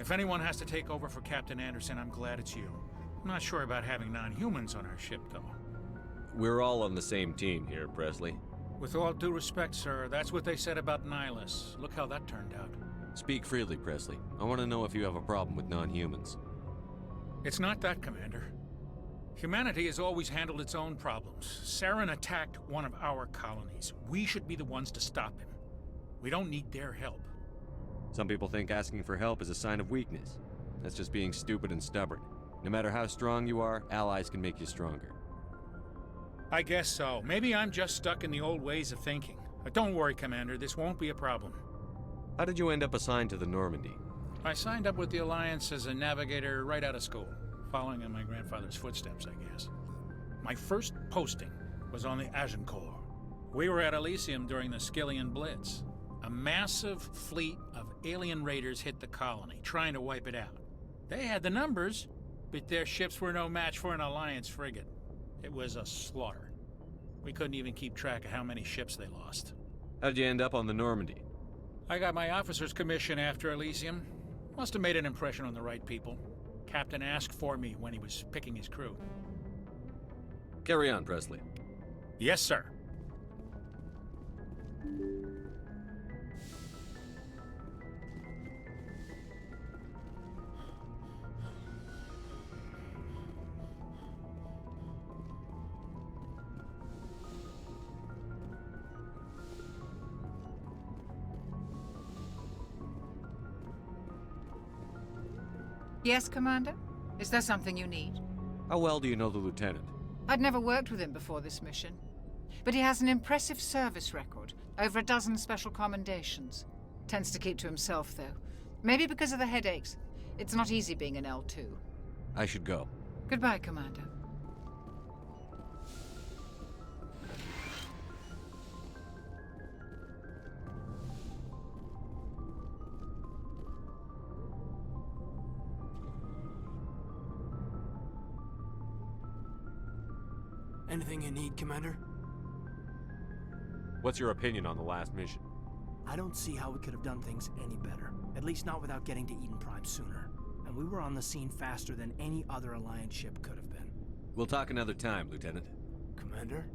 If anyone has to take over for Captain Anderson, I'm glad it's you. I'm not sure about having non-humans on our ship, though. We're all on the same team here, Presley. With all due respect, sir, that's what they said about Nihilus. Look how that turned out. Speak freely, Presley. I want to know if you have a problem with non-humans. It's not that, Commander. Humanity has always handled its own problems. Saren attacked one of our colonies. We should be the ones to stop him. We don't need their help. Some people think asking for help is a sign of weakness. That's just being stupid and stubborn. No matter how strong you are, allies can make you stronger. I guess so. Maybe I'm just stuck in the old ways of thinking. But don't worry, Commander. This won't be a problem. How did you end up assigned to the Normandy? I signed up with the Alliance as a navigator right out of school, following in my grandfather's footsteps, I guess. My first posting was on the Agincourt. We were at Elysium during the Skillian Blitz. A massive fleet of alien raiders hit the colony, trying to wipe it out. They had the numbers, but their ships were no match for an Alliance frigate. It was a slaughter. We couldn't even keep track of how many ships they lost. How did you end up on the Normandy? I got my officer's commission after Elysium. Must have made an impression on the right people. Captain asked for me when he was picking his crew. Carry on, Presley. Yes, sir. Yes, Commander? Is there something you need? How well do you know the lieutenant? I'd never worked with him before this mission. But he has an impressive service record, over a dozen special commendations. Tends to keep to himself, though. Maybe because of the headaches. It's not easy being an L2. I should go. Goodbye, Commander. Anything you need, Commander? What's your opinion on the last mission? I don't see how we could have done things any better. At least not without getting to Eden Prime sooner. And we were on the scene faster than any other Alliance ship could have been. We'll talk another time, Lieutenant. Commander?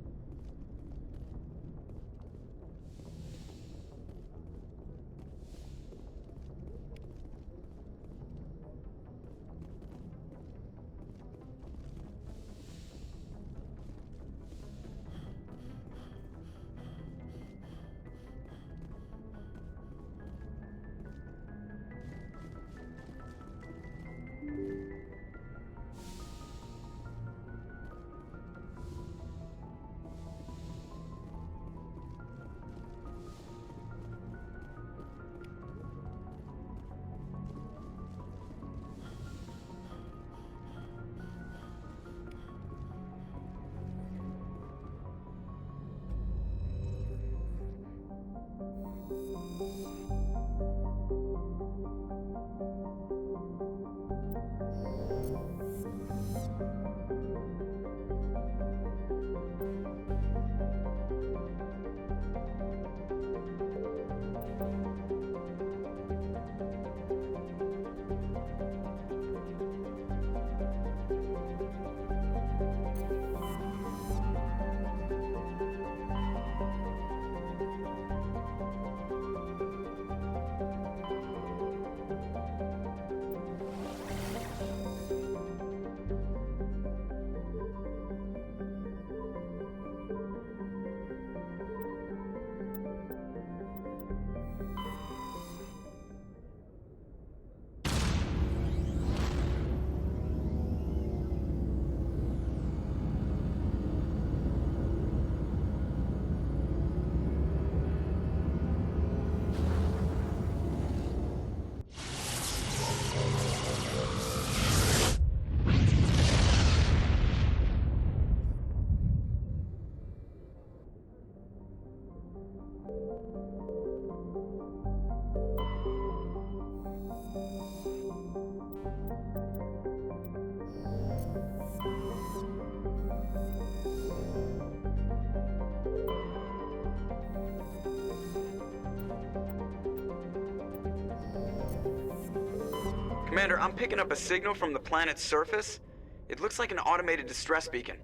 Commander, I'm picking up a signal from the planet's surface. It looks like an automated distress beacon.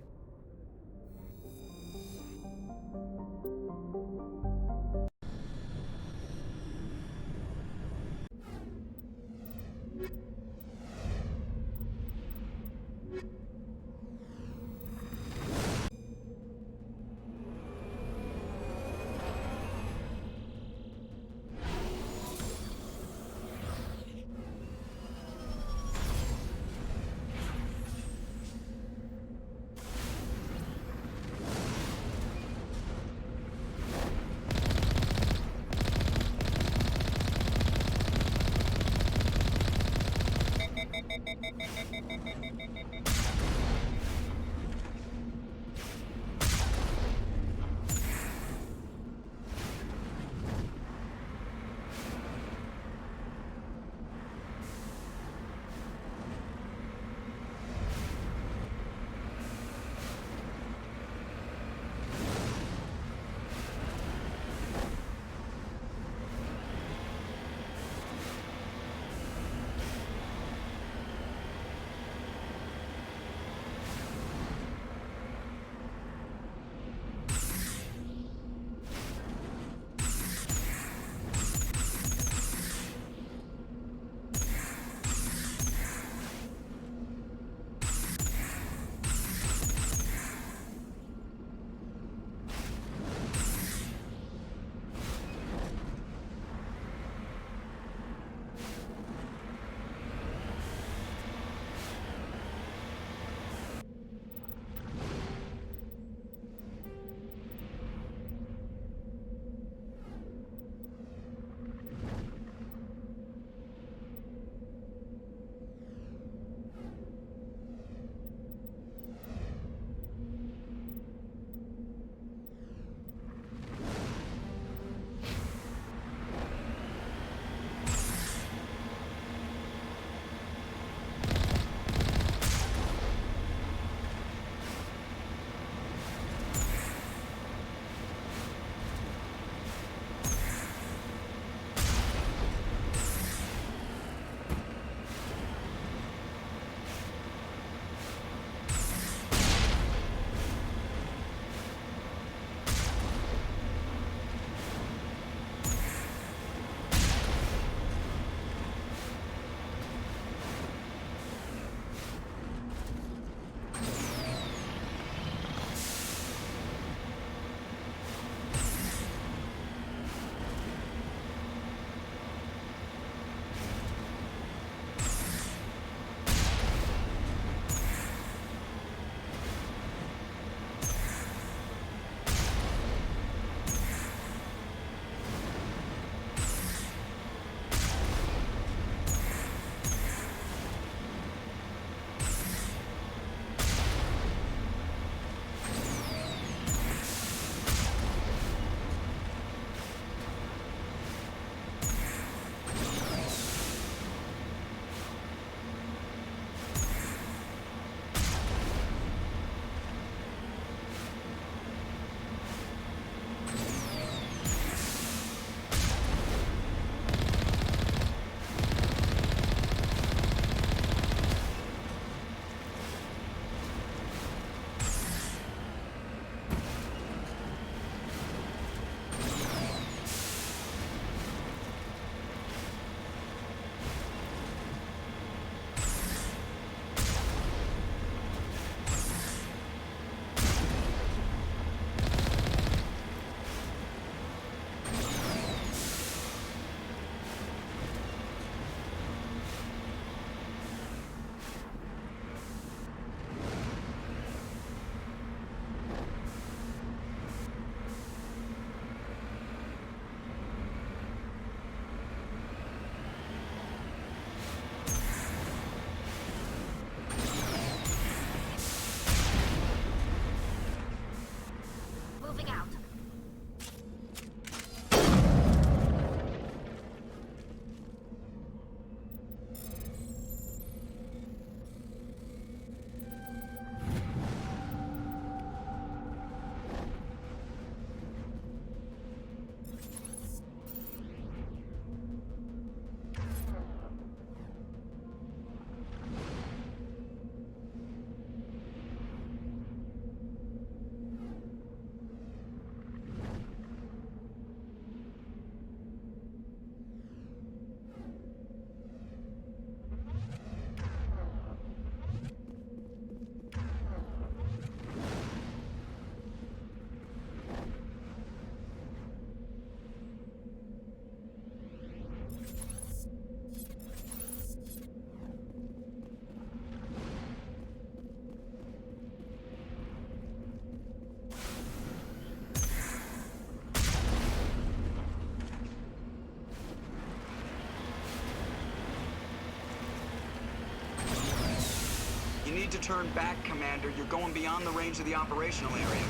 to turn back, Commander. You're going beyond the range of the operational area.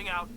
Moving out.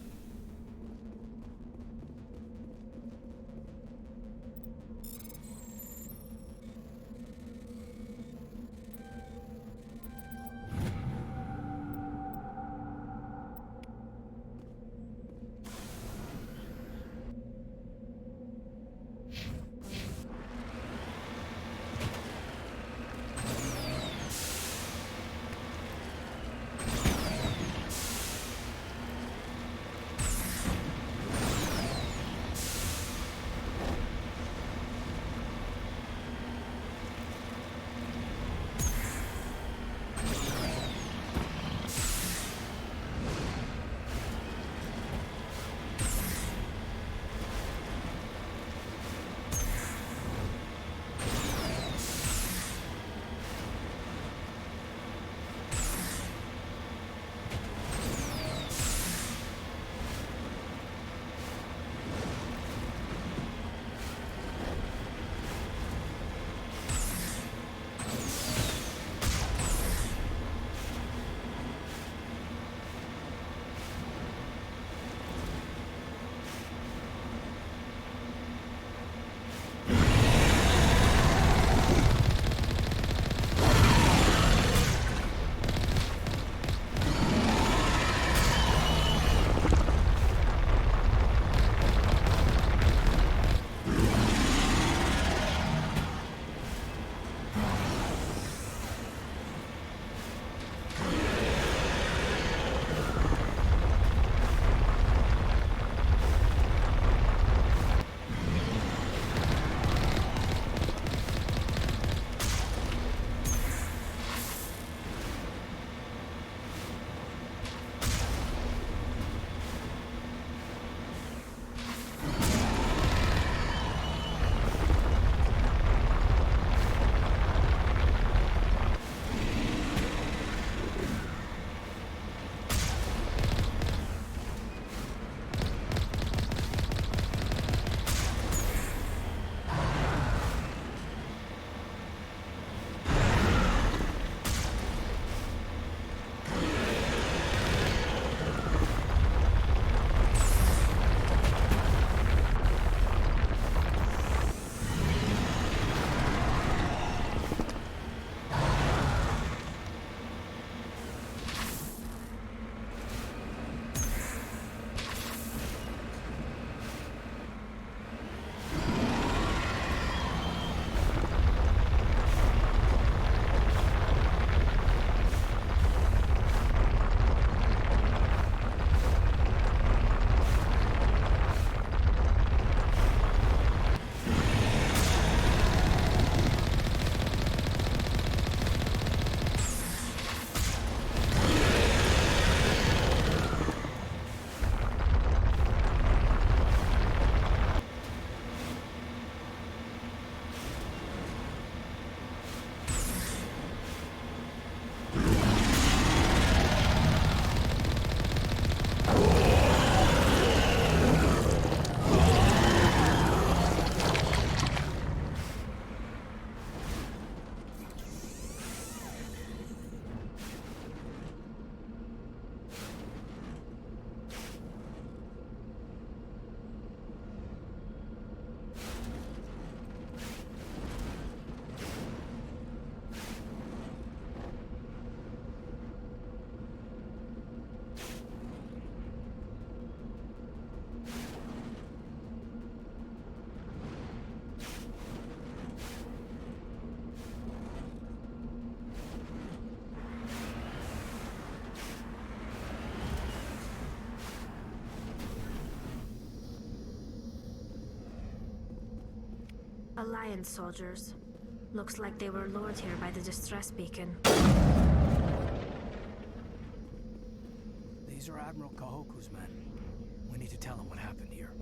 Alliance soldiers. Looks like they were lured here by the distress beacon. These are Admiral Kahoku's men. We need to tell him what happened here.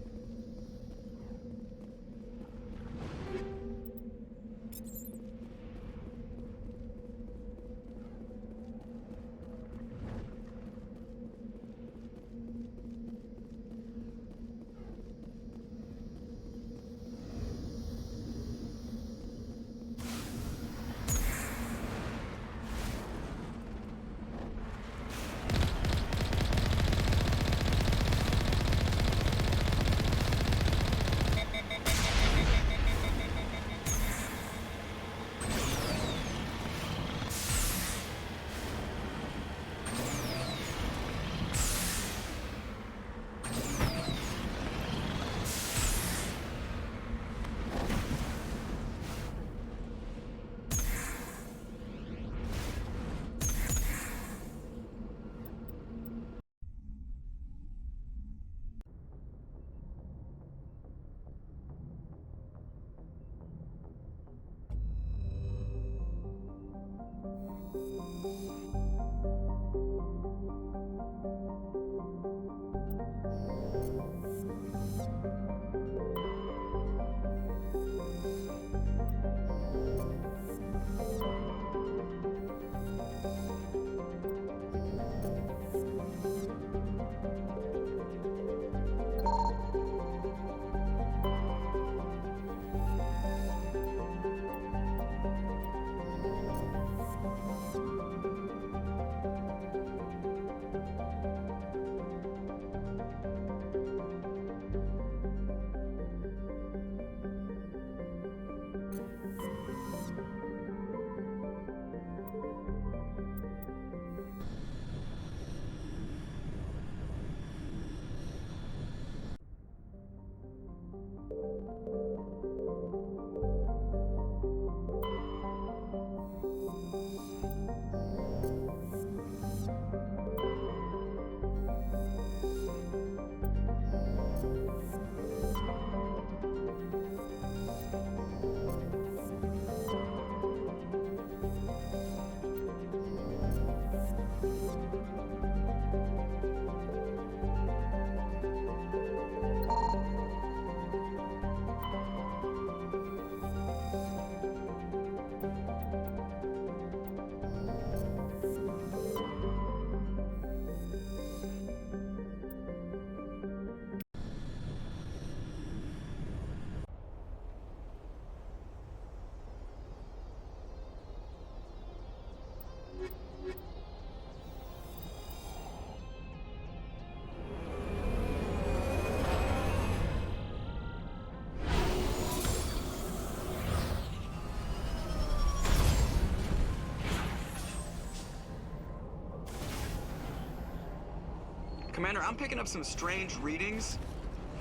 Commander, I'm picking up some strange readings.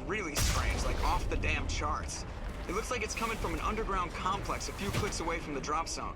Really strange, like off the damn charts. It looks like it's coming from an underground complex a few clicks away from the drop zone.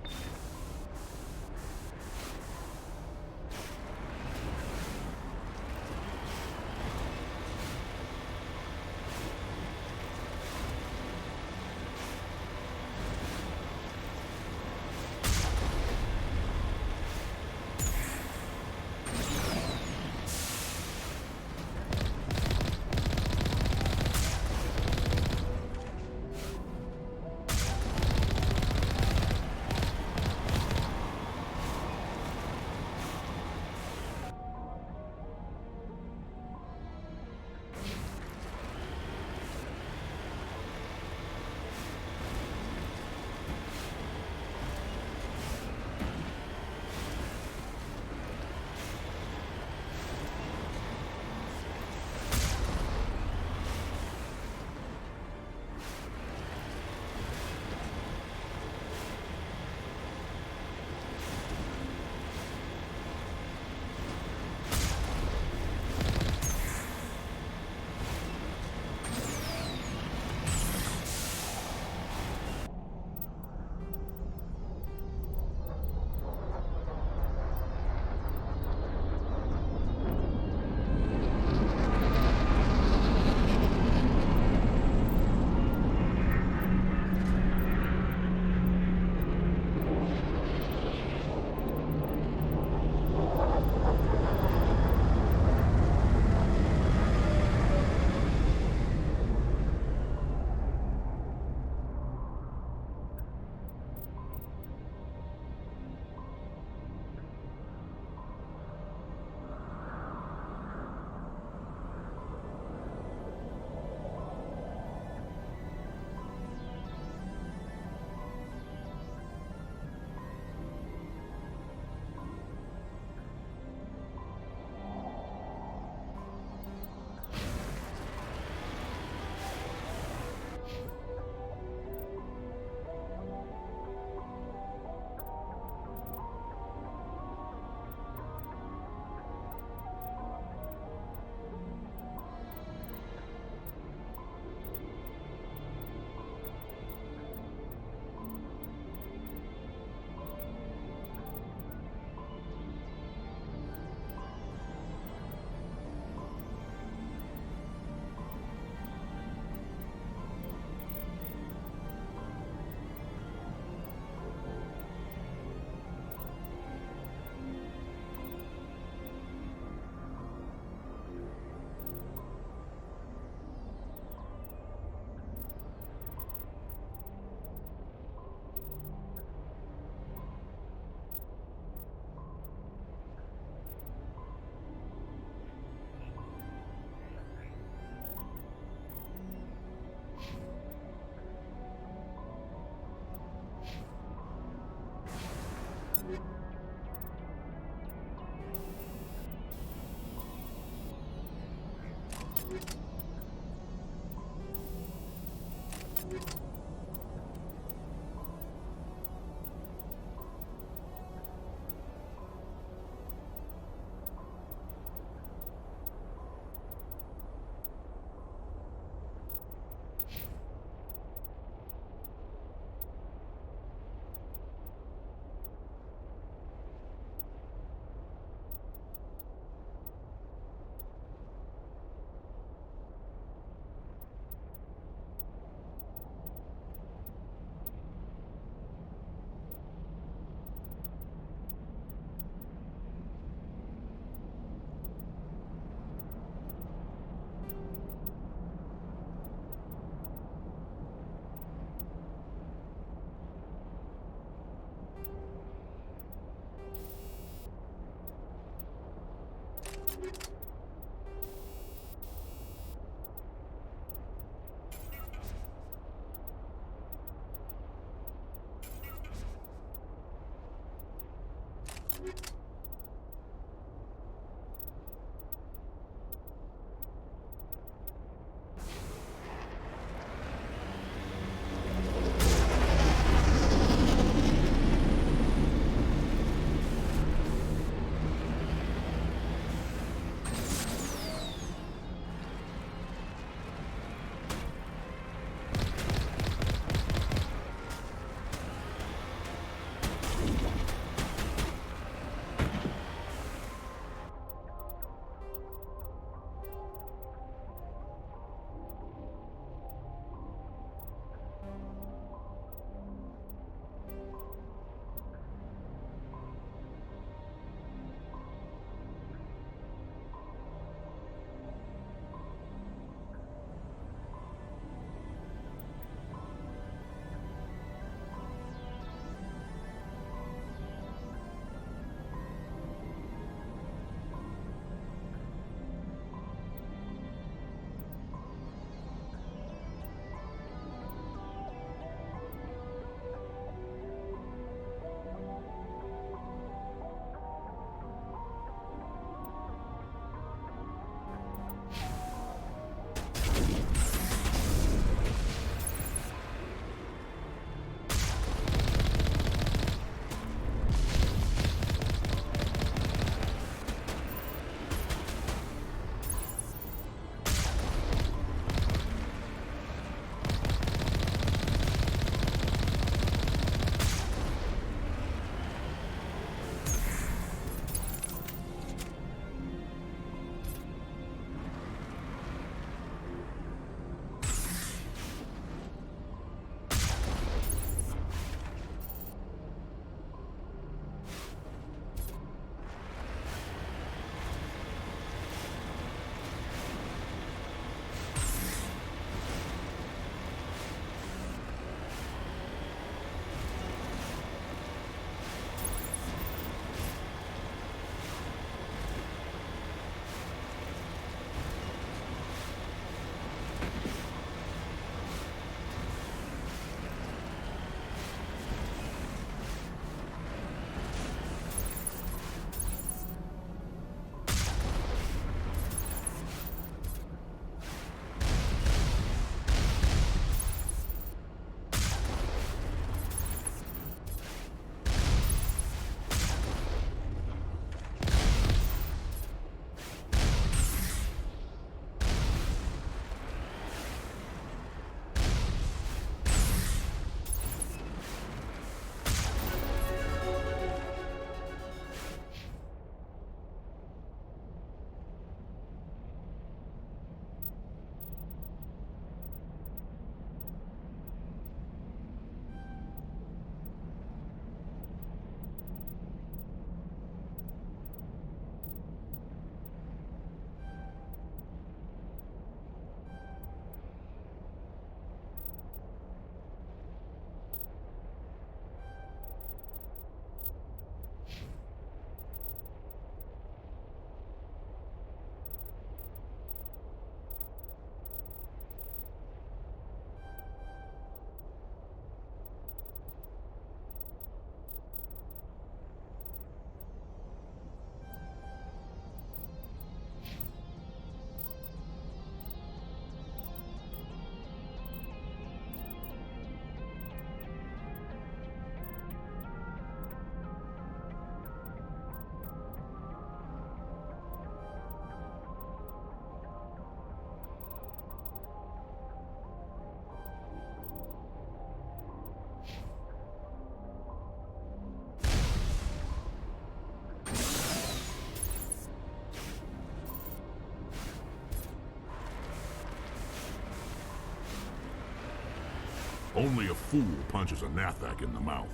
Only a fool punches a Nathak in the mouth.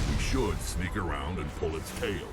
We should sneak around and pull its tail.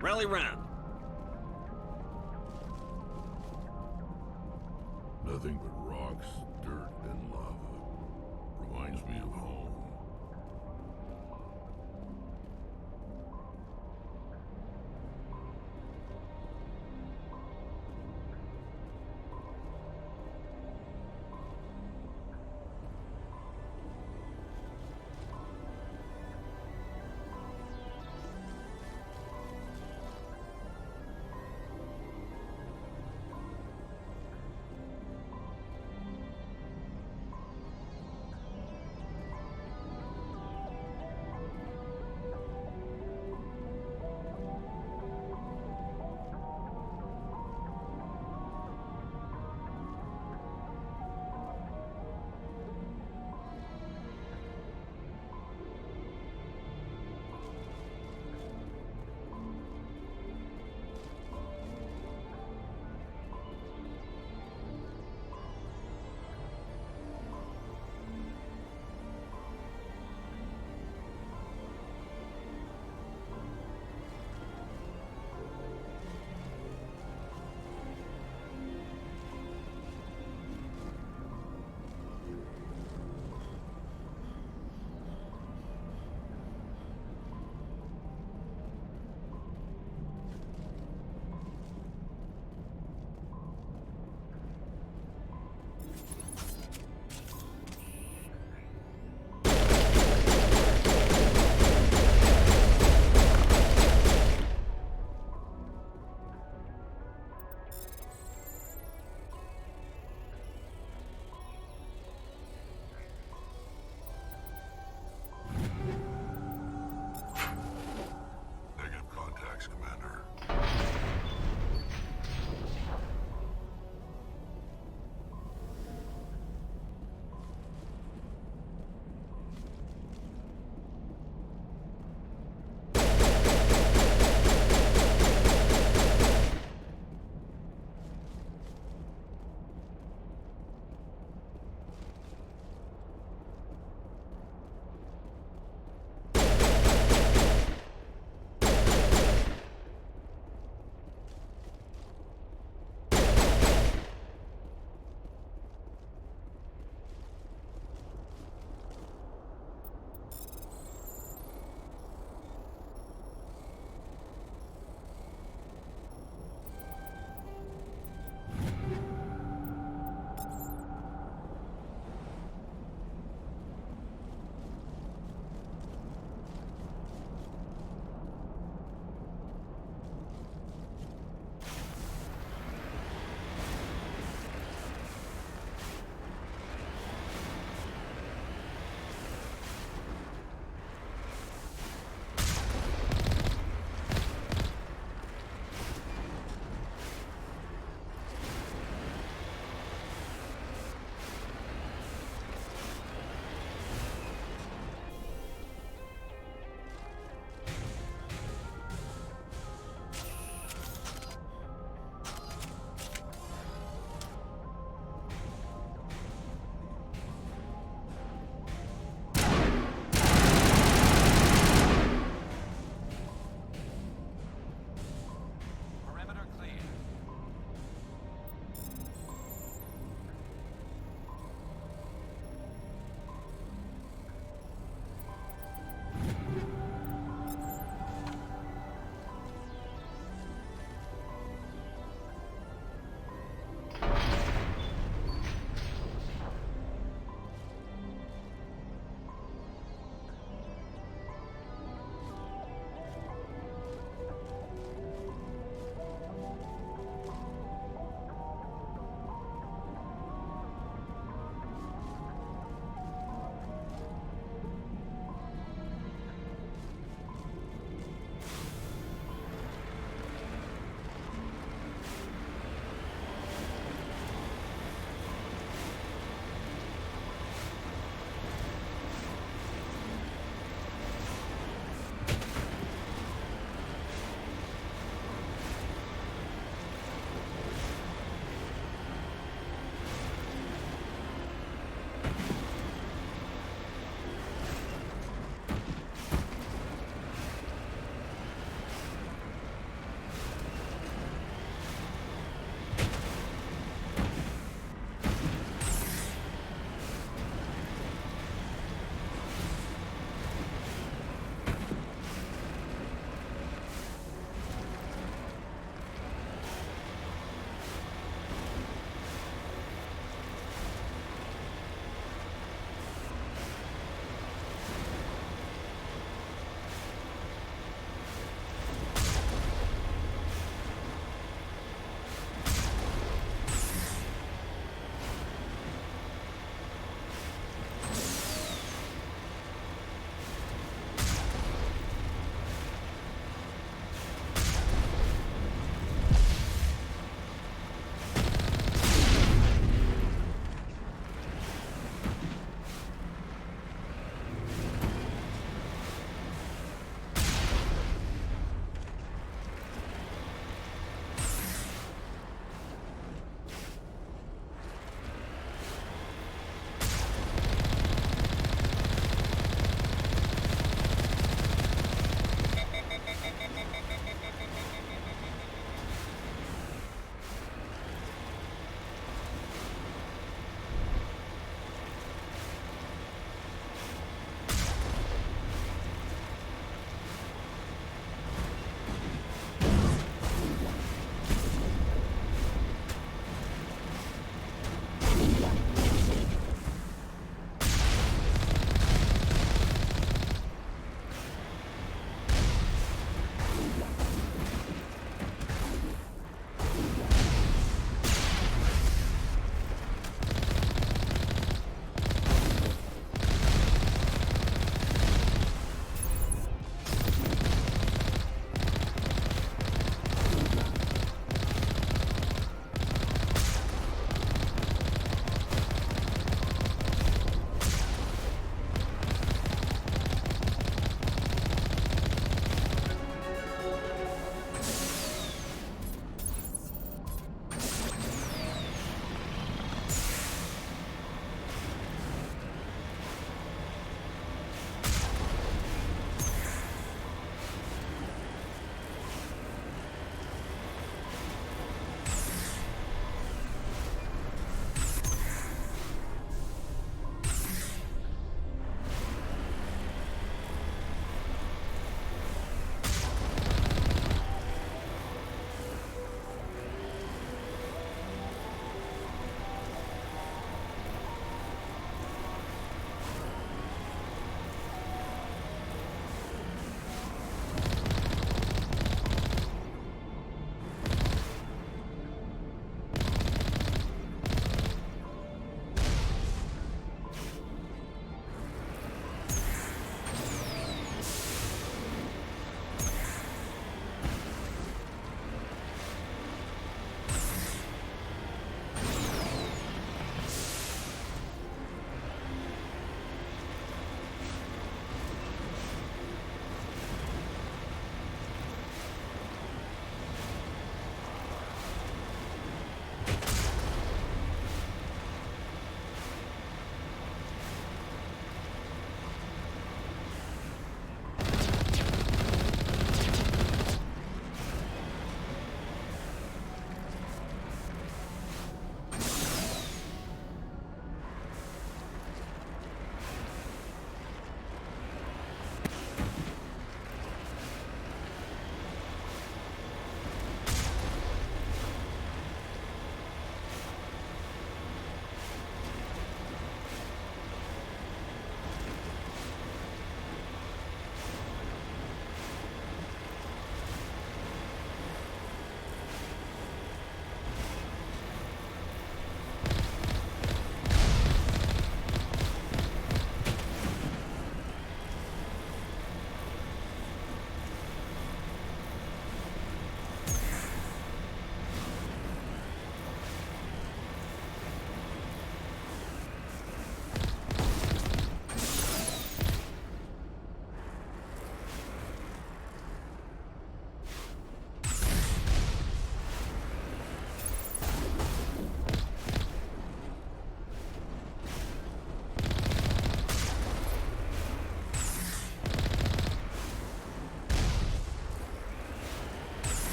Rally round. Nothing but rocks, dirt, and lava. Reminds me of home.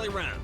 rally round.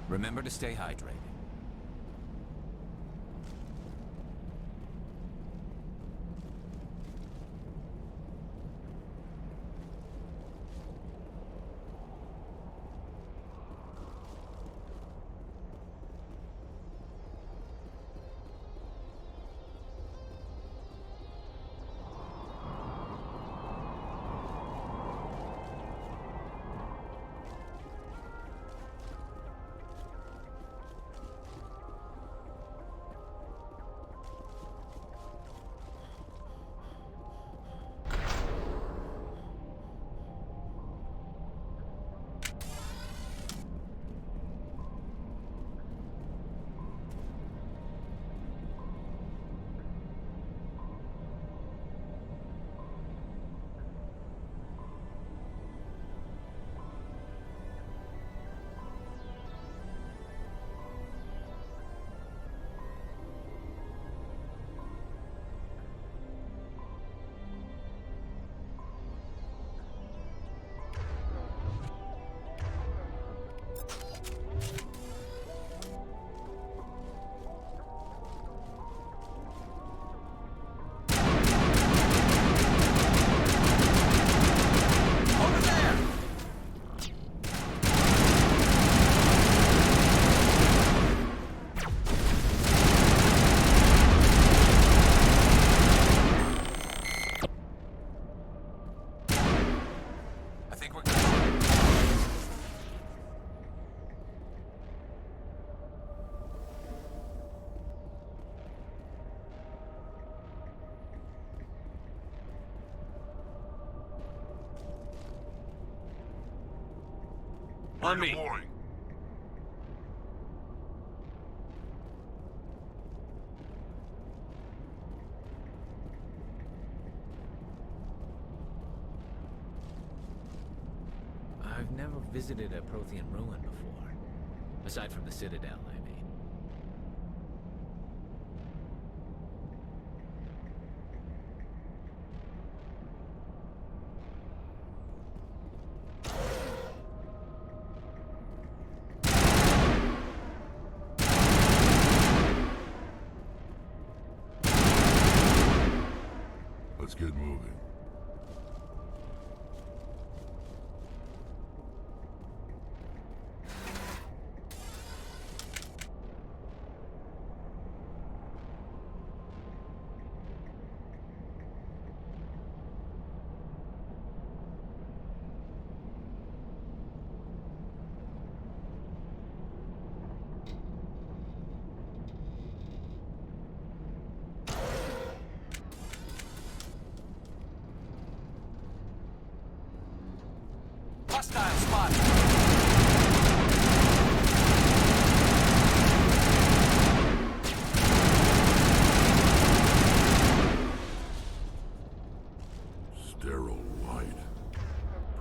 Remember to stay hydrated. think we're good. On me. Deploying. I've never visited a Prothean ruin before. Aside from the Citadel, I mean. Let's get moving. Hostile spot. Sterile light.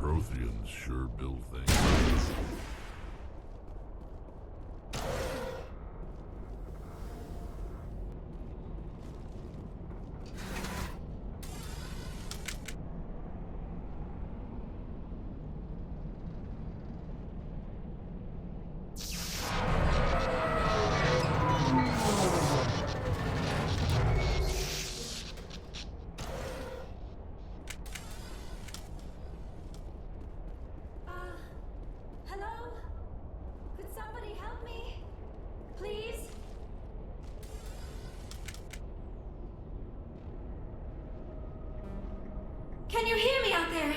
Protheans sure build things. Hello? Could somebody help me? Please? Can you hear me out there?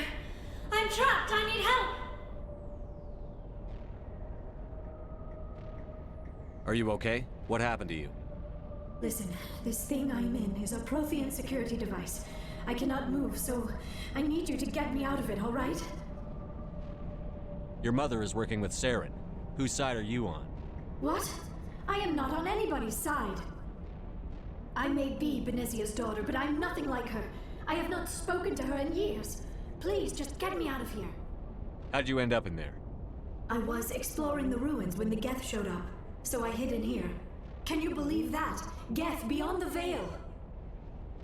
I'm trapped. I need help. Are you okay? What happened to you? Listen, this thing I'm in is a Prothean security device. I cannot move, so I need you to get me out of it, all right? Your mother is working with Saren. Whose side are you on? What? I am not on anybody's side. I may be Benezia's daughter, but I'm nothing like her. I have not spoken to her in years. Please, just get me out of here. How'd you end up in there? I was exploring the ruins when the Geth showed up, so I hid in here. Can you believe that? Geth beyond the veil!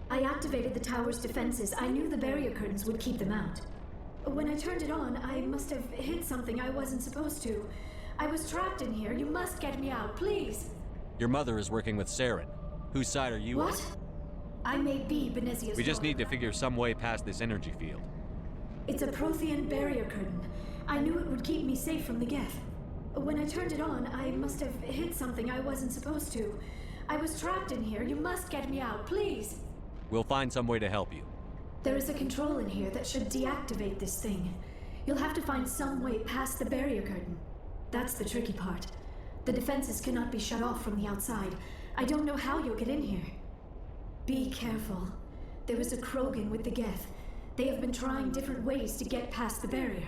I activated the tower's defenses. I knew the barrier curtains would keep them out. When I turned it on, I must have hit something I wasn't supposed to. I was trapped in here. You must get me out, please! Your mother is working with Saren. Whose side are you on? What? I may be Benezia's We just daughter. need to figure some way past this energy field. It's a Prothean barrier curtain. I knew it would keep me safe from the Geth. When I turned it on, I must have hit something I wasn't supposed to. I was trapped in here. You must get me out, please! We'll find some way to help you. There is a control in here that should deactivate this thing. You'll have to find some way past the barrier curtain. That's the tricky part. The defenses cannot be shut off from the outside. I don't know how you'll get in here. Be careful. There is a Krogan with the Geth. They have been trying different ways to get past the barrier.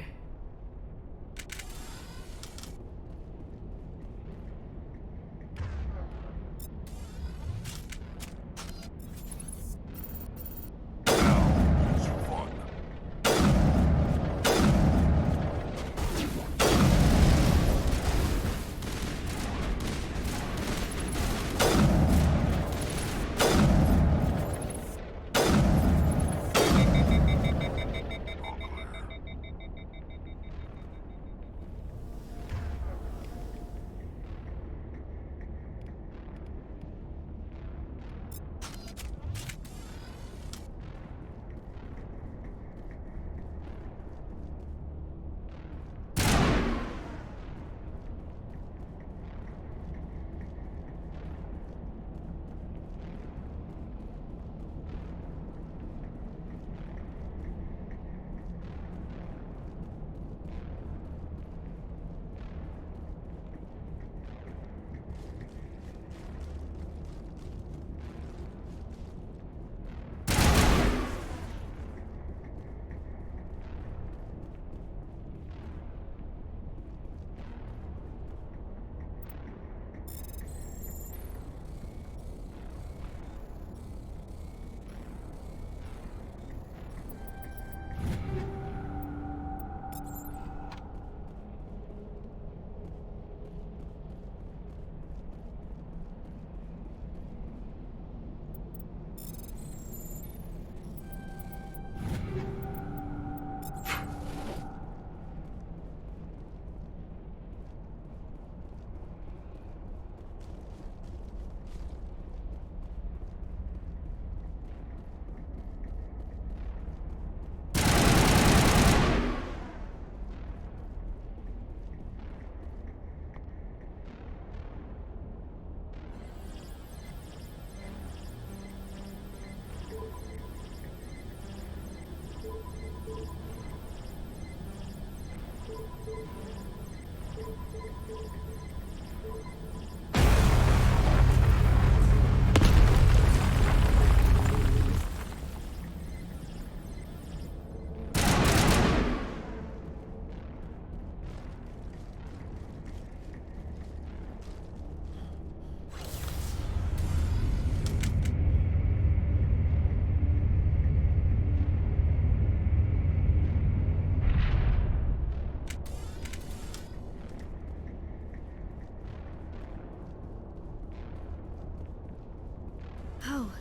Oh,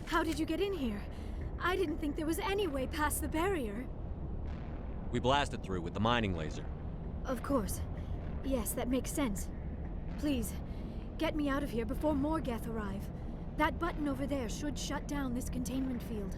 how did you get in here? I didn't think there was any way past the barrier. We blasted through with the mining laser. Of course. Yes, that makes sense. Please, get me out of here before more Geth arrive. That button over there should shut down this containment field.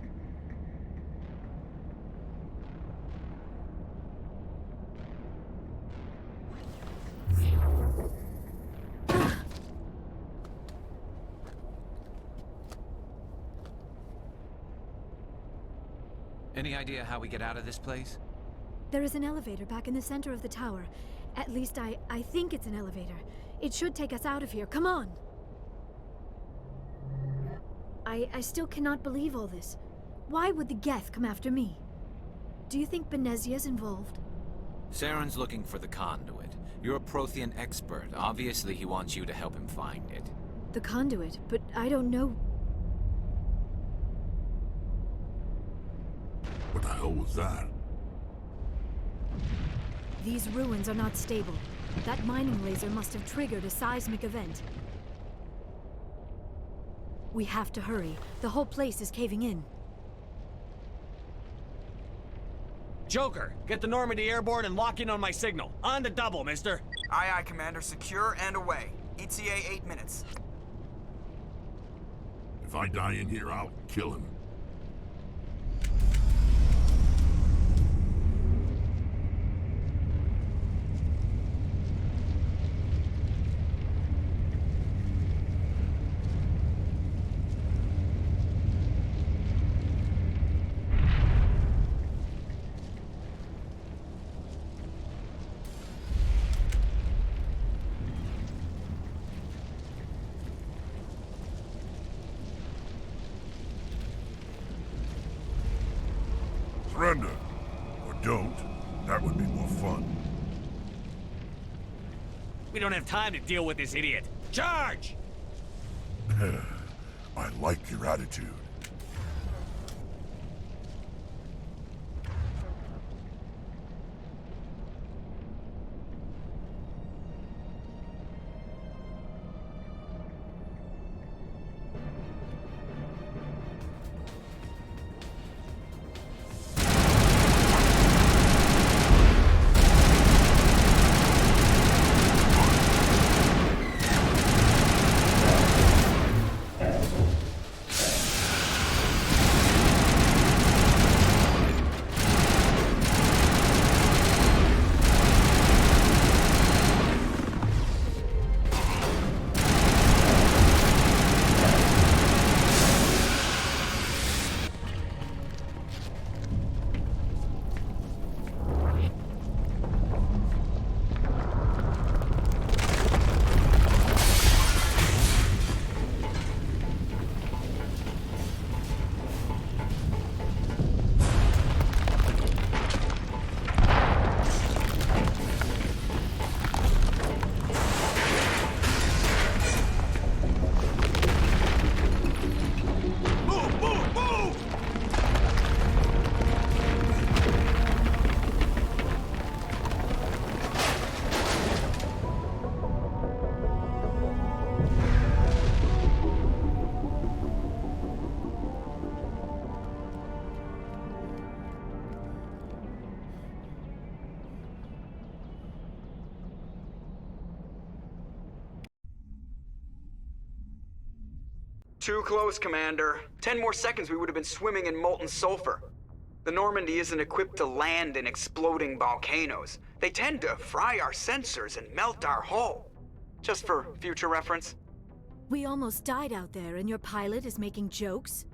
Any idea how we get out of this place? There is an elevator back in the center of the tower. At least I think it's an elevator. It should take us out of here. Come on! I still cannot believe all this. Why would the Geth come after me? Do you think Benezia's involved? Saren's looking for the conduit. You're a Prothean expert. Obviously, he wants you to help him find it. The conduit, but I don't know. What the hell was that? These ruins are not stable. That mining laser must have triggered a seismic event. We have to hurry. The whole place is caving in. Joker, get the Normandy airborne and lock in on my signal. On the double, mister. Aye, aye, Commander. Secure and away. ETA 8 minutes. If I die in here, I'll kill him. Surrender. Or don't. That would be more fun. We don't have time to deal with this idiot. Charge! I like your attitude. Too close, Commander. 10 more seconds we would have been swimming in molten sulfur. The Normandy isn't equipped to land in exploding volcanoes. They tend to fry our sensors and melt our hull. Just for future reference. We almost died out there, and your pilot is making jokes?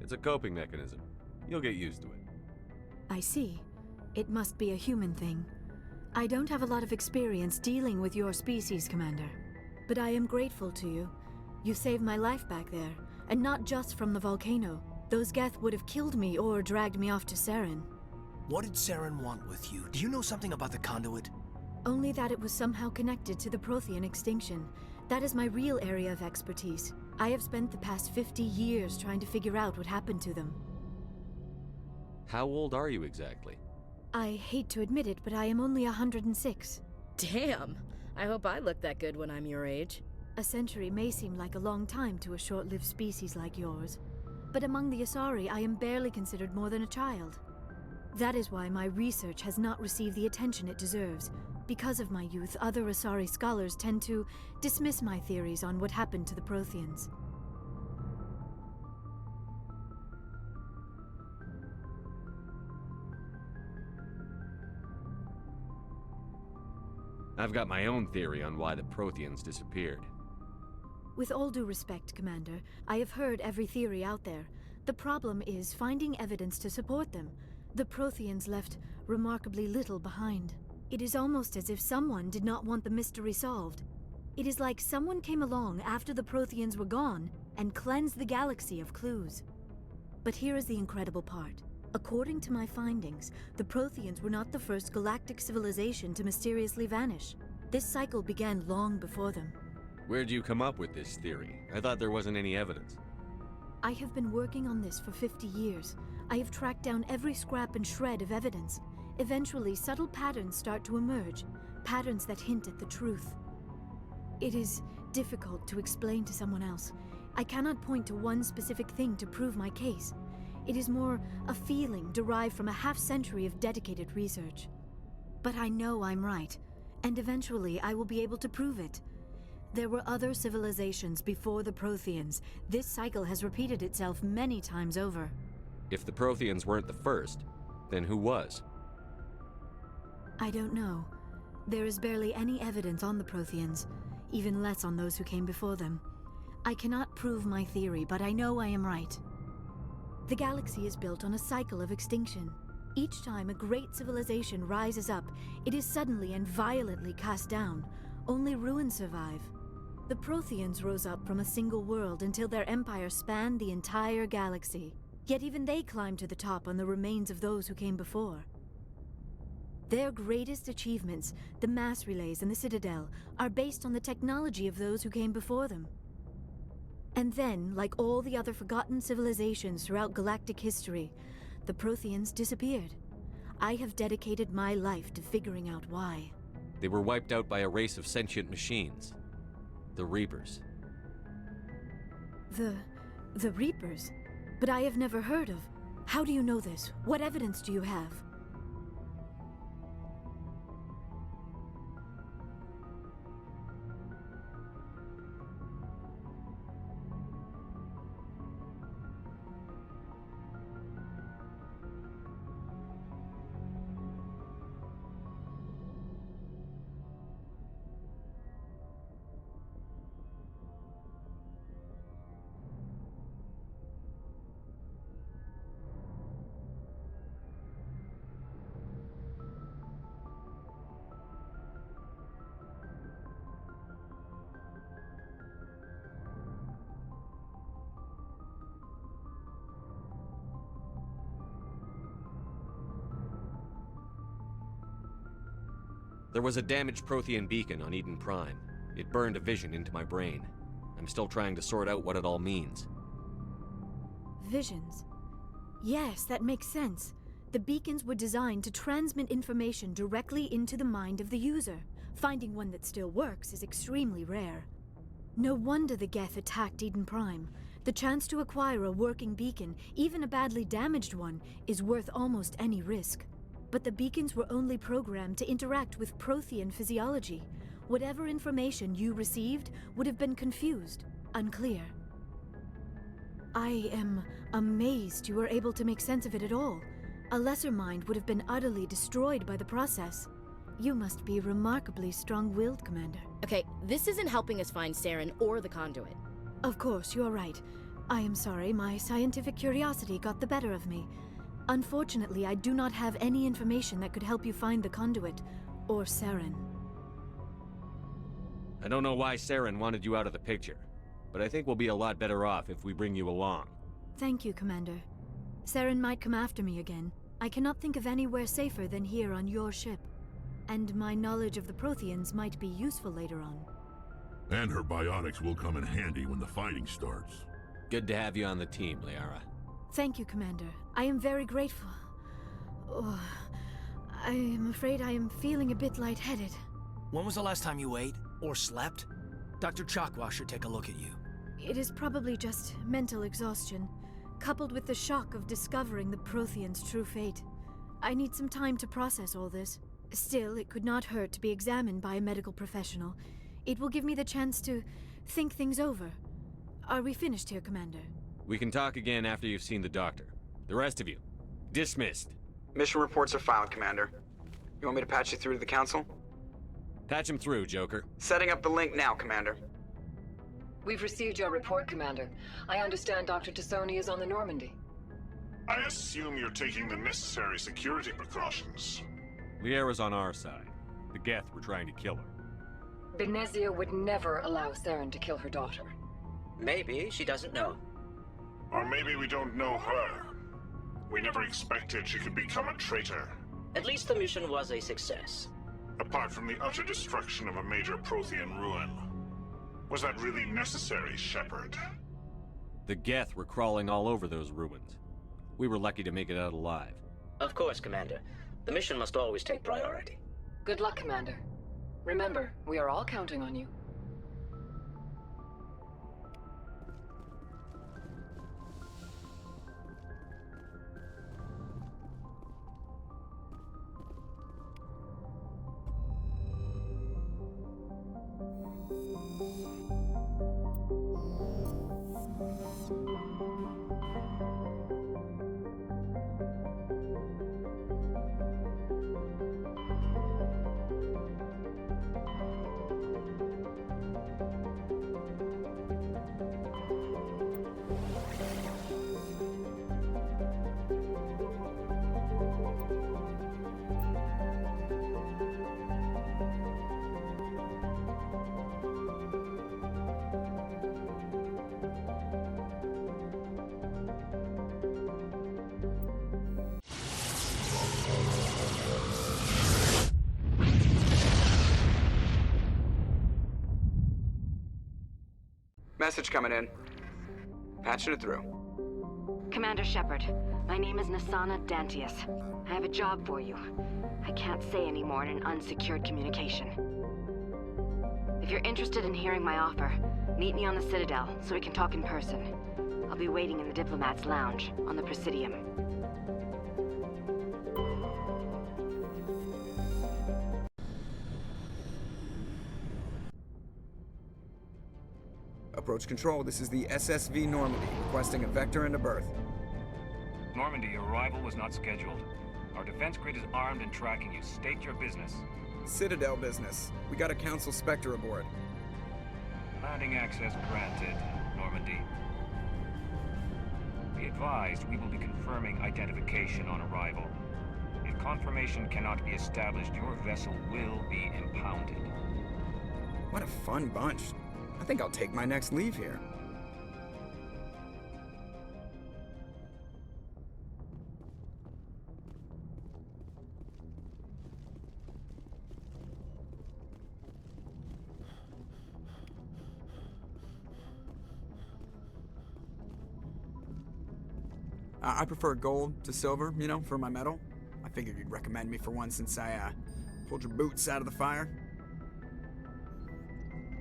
It's a coping mechanism. You'll get used to it. I see. It must be a human thing. I don't have a lot of experience dealing with your species, Commander. But I am grateful to you. You saved my life back there, and not just from the volcano. Those Geth would have killed me or dragged me off to Saren. What did Saren want with you? Do you know something about the conduit? Only that it was somehow connected to the Prothean extinction. That is my real area of expertise. I have spent the past 50 years trying to figure out what happened to them. How old are you exactly? I hate to admit it, but I am only 106. Damn! I hope I look that good when I'm your age. A century may seem like a long time to a short-lived species like yours, but among the Asari, I am barely considered more than a child. That is why my research has not received the attention it deserves. Because of my youth, other Asari scholars tend to dismiss my theories on what happened to the Protheans. I've got my own theory on why the Protheans disappeared. With all due respect, Commander, I have heard every theory out there. The problem is finding evidence to support them. The Protheans left remarkably little behind. It is almost as if someone did not want the mystery solved. It is like someone came along after the Protheans were gone and cleansed the galaxy of clues. But here is the incredible part. According to my findings, the Protheans were not the first galactic civilization to mysteriously vanish. This cycle began long before them. Where'd you come up with this theory? I thought there wasn't any evidence. I have been working on this for 50 years. I have tracked down every scrap and shred of evidence. Eventually, subtle patterns start to emerge, patterns that hint at the truth. It is difficult to explain to someone else. I cannot point to one specific thing to prove my case. It is more a feeling derived from a half-century of dedicated research. But I know I'm right, and eventually I will be able to prove it. There were other civilizations before the Protheans. This cycle has repeated itself many times over. If the Protheans weren't the first, then who was? I don't know. There is barely any evidence on the Protheans, even less on those who came before them. I cannot prove my theory, but I know I am right. The galaxy is built on a cycle of extinction. Each time a great civilization rises up, it is suddenly and violently cast down. Only ruins survive. The Protheans rose up from a single world until their empire spanned the entire galaxy. Yet even they climbed to the top on the remains of those who came before. Their greatest achievements, the mass relays and the Citadel, are based on the technology of those who came before them. And then, like all the other forgotten civilizations throughout galactic history, the Protheans disappeared. I have dedicated my life to figuring out why. They were wiped out by a race of sentient machines. The Reapers. The Reapers? But I have never heard of. How do you know this? What evidence do you have? There was a damaged Prothean beacon on Eden Prime. It burned a vision into my brain. I'm still trying to sort out what it all means. Visions. Yes, that makes sense. The beacons were designed to transmit information directly into the mind of the user. Finding one that still works is extremely rare. No wonder the Geth attacked Eden Prime. The chance to acquire a working beacon, even a badly damaged one, is worth almost any risk. But the beacons were only programmed to interact with Prothean physiology. Whatever information you received would have been confused, unclear. I am amazed you were able to make sense of it at all. A lesser mind would have been utterly destroyed by the process. You must be remarkably strong-willed, Commander. Okay, this isn't helping us find Saren or the conduit. Of course, you are right. I am sorry, my scientific curiosity got the better of me. Unfortunately, I do not have any information that could help you find the conduit, Or Saren. I don't know why Saren wanted you out of the picture, but I think we'll be a lot better off if we bring you along. Thank you, Commander. Saren might come after me again. I cannot think of anywhere safer than here on your ship. And my knowledge of the Protheans might be useful later on. And her biotics will come in handy when the fighting starts. Good to have you on the team, Liara. Thank you, Commander. I am very grateful. Oh, I am afraid I am feeling a bit lightheaded. When was the last time you ate or slept? Dr. Chakwa should take a look at you. It is probably just mental exhaustion, coupled with the shock of discovering the Protheans' true fate. I need some time to process all this. Still, it could not hurt to be examined by a medical professional. It will give me the chance to think things over. Are we finished here, Commander? We can talk again after you've seen the doctor. The rest of you, dismissed. Mission reports are filed, Commander. You want me to patch you through to the Council? Patch him through, Joker. Setting up the link now, Commander. We've received your report, Commander. I understand Dr. Tassoni is on the Normandy. I assume you're taking the necessary security precautions. Liara's on our side. The Geth were trying to kill her. Benezia would never allow Saren to kill her daughter. Maybe she doesn't know. Or maybe we don't know her. We never expected she could become a traitor. At least the mission was a success. Apart from the utter destruction of a major Prothean ruin. Was that really necessary, Shepard? The Geth were crawling all over those ruins. We were lucky to make it out alive. Of course, Commander. The mission must always take priority. Good luck, Commander. Remember, we are all counting on you. Message coming in. Patching it through. Commander Shepard, my name is Nasana Dantius. I have a job for you. I can't say any more in an unsecured communication. If you're interested in hearing my offer, meet me on the Citadel so we can talk in person. I'll be waiting in the Diplomat's Lounge on the Presidium. Approach control, this is the SSV Normandy, requesting a vector into berth. Normandy, your arrival was not scheduled. Our defense grid is armed and tracking you. State your business. Citadel business. We got a Council Spectre aboard. Landing access granted, Normandy. Be advised, we will be confirming identification on arrival. If confirmation cannot be established, your vessel will be impounded. What a fun bunch. I think I'll take my next leave here. I prefer gold to silver, you know, for my medal. I figured you'd recommend me for one since I pulled your boots out of the fire.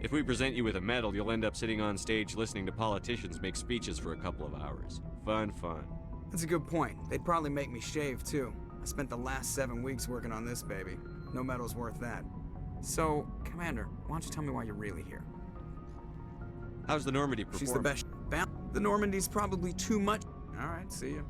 If we present you with a medal, you'll end up sitting on stage listening to politicians make speeches for a couple of hours. Fun. That's a good point. They'd probably make me shave, too. I spent the last 7 weeks working on this baby. No medal's worth that. So, Commander, why don't you tell me why you're really here? How's the Normandy performing? She's the best. The Normandy's probably too much. All right, see ya.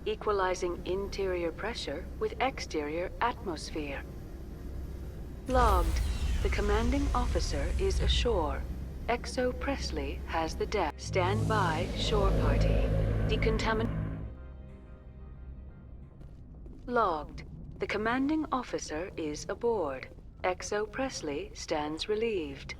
equalizing interior pressure with exterior atmosphere. Logged. The commanding officer is ashore. Exo Presley has the deck. Stand by, shore party. Logged. The commanding officer is aboard. Exo Presley stands relieved.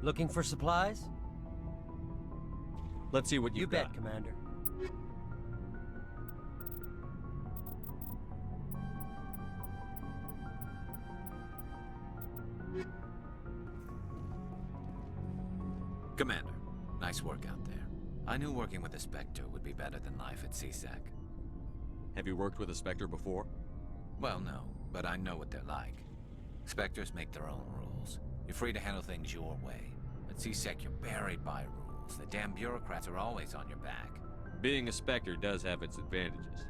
Looking for supplies? Let's see what you you've bet, got. Commander. Commander, nice work out there. I knew working with a Spectre would be better than life at CSEC. Have you worked with a Spectre before? Well, no, but I know what they're like. Spectres make their own rules. You're free to handle things your way. At CSEC, you're buried by rules. The damn bureaucrats are always on your back. Being a Spectre does have its advantages.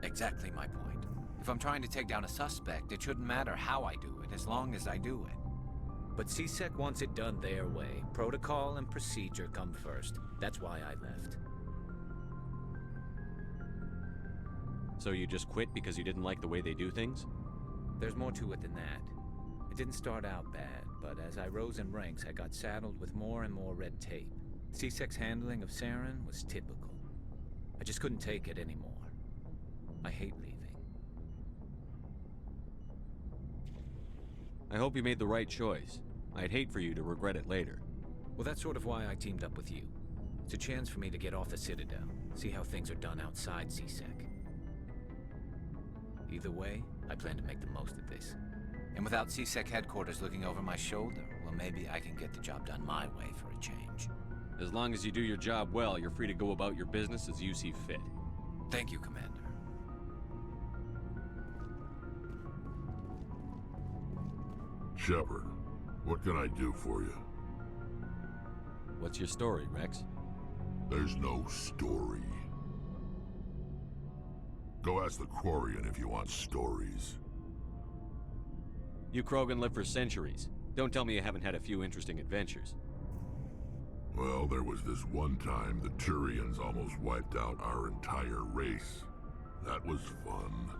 Exactly my point. If I'm trying to take down a suspect, it shouldn't matter how I do it, as long as I do it. But CSEC wants it done their way. Protocol and procedure come first. That's why I left. So you just quit because you didn't like the way they do things? There's more to it than that. It didn't start out bad, but as I rose in ranks, I got saddled with more and more red tape. CSEC's handling of Saren was typical. I just couldn't take it anymore. I hate leaving. I hope you made the right choice. I'd hate for you to regret it later. Well, that's sort of why I teamed up with you. It's a chance for me to get off the Citadel, see how things are done outside CSEC. Either way, I plan to make the most of this. And without CSEC headquarters looking over my shoulder, well, maybe I can get the job done my way for a change. As long as you do your job well, you're free to go about your business as you see fit. Thank you, Commander. Shepard, what can I do for you? What's your story, Rex? There's no story. Go ask the Quarian if you want stories. You Krogan live for centuries. Don't tell me you haven't had a few interesting adventures. Well, there was this one time the Turians almost wiped out our entire race. That was fun.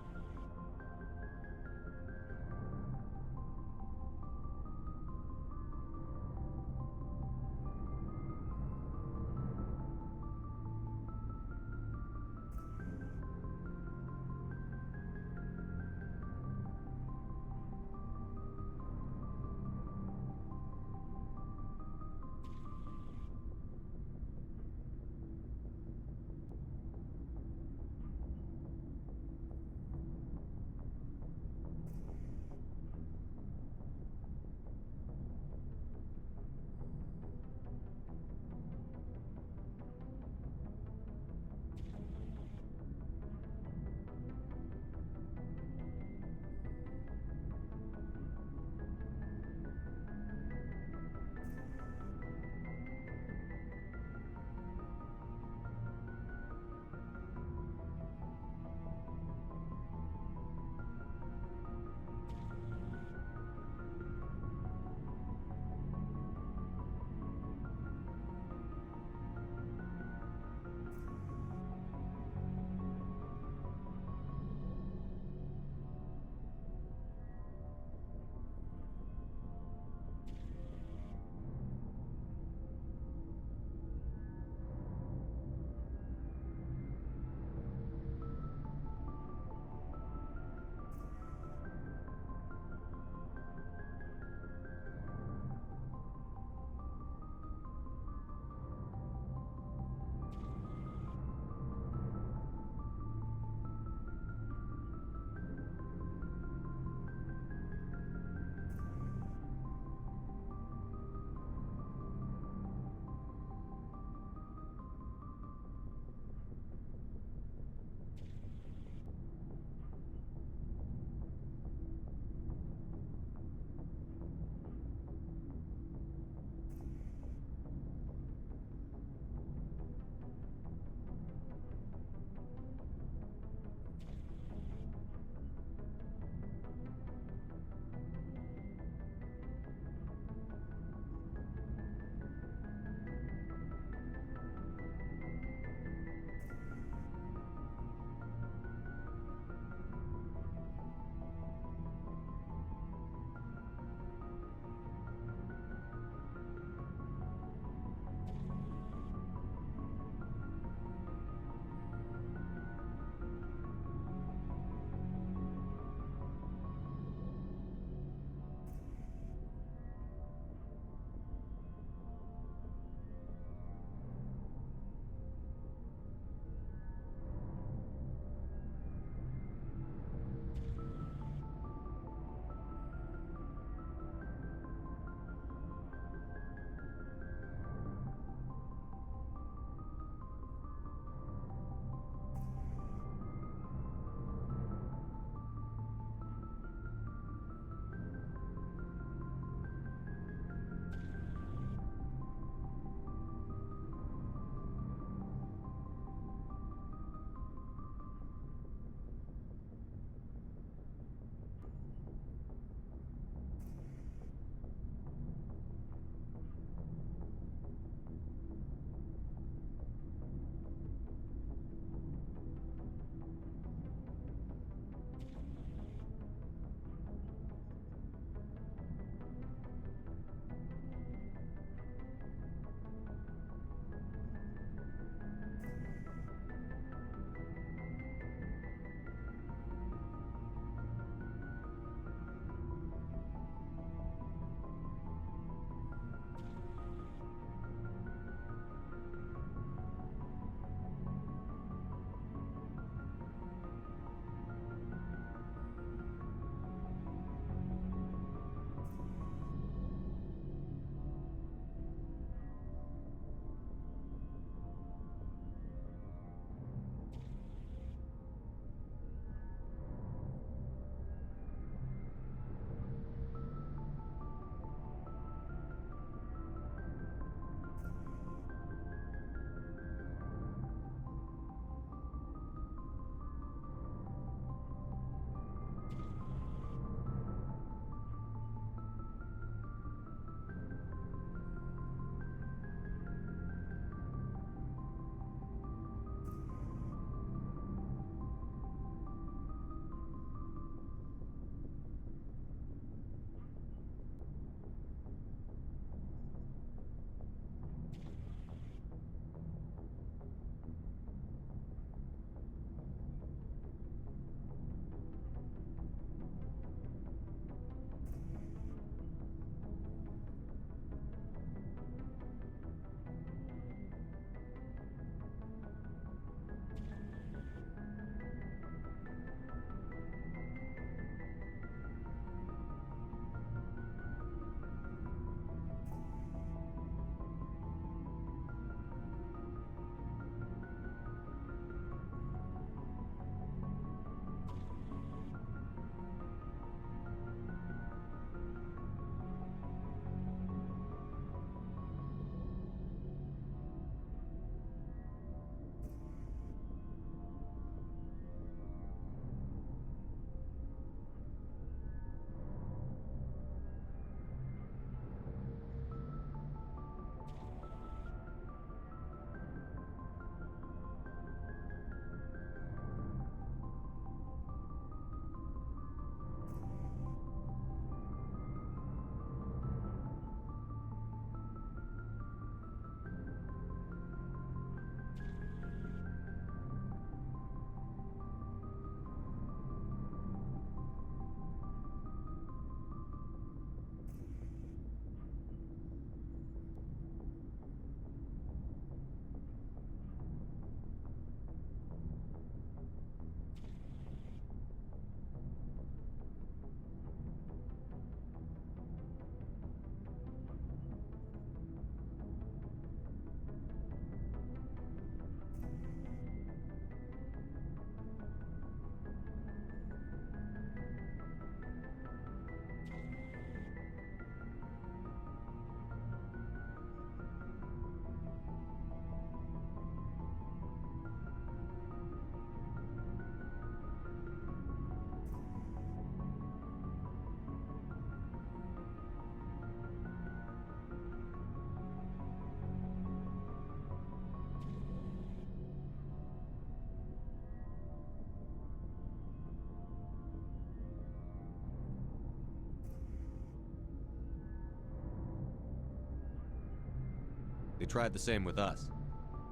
They tried the same with us,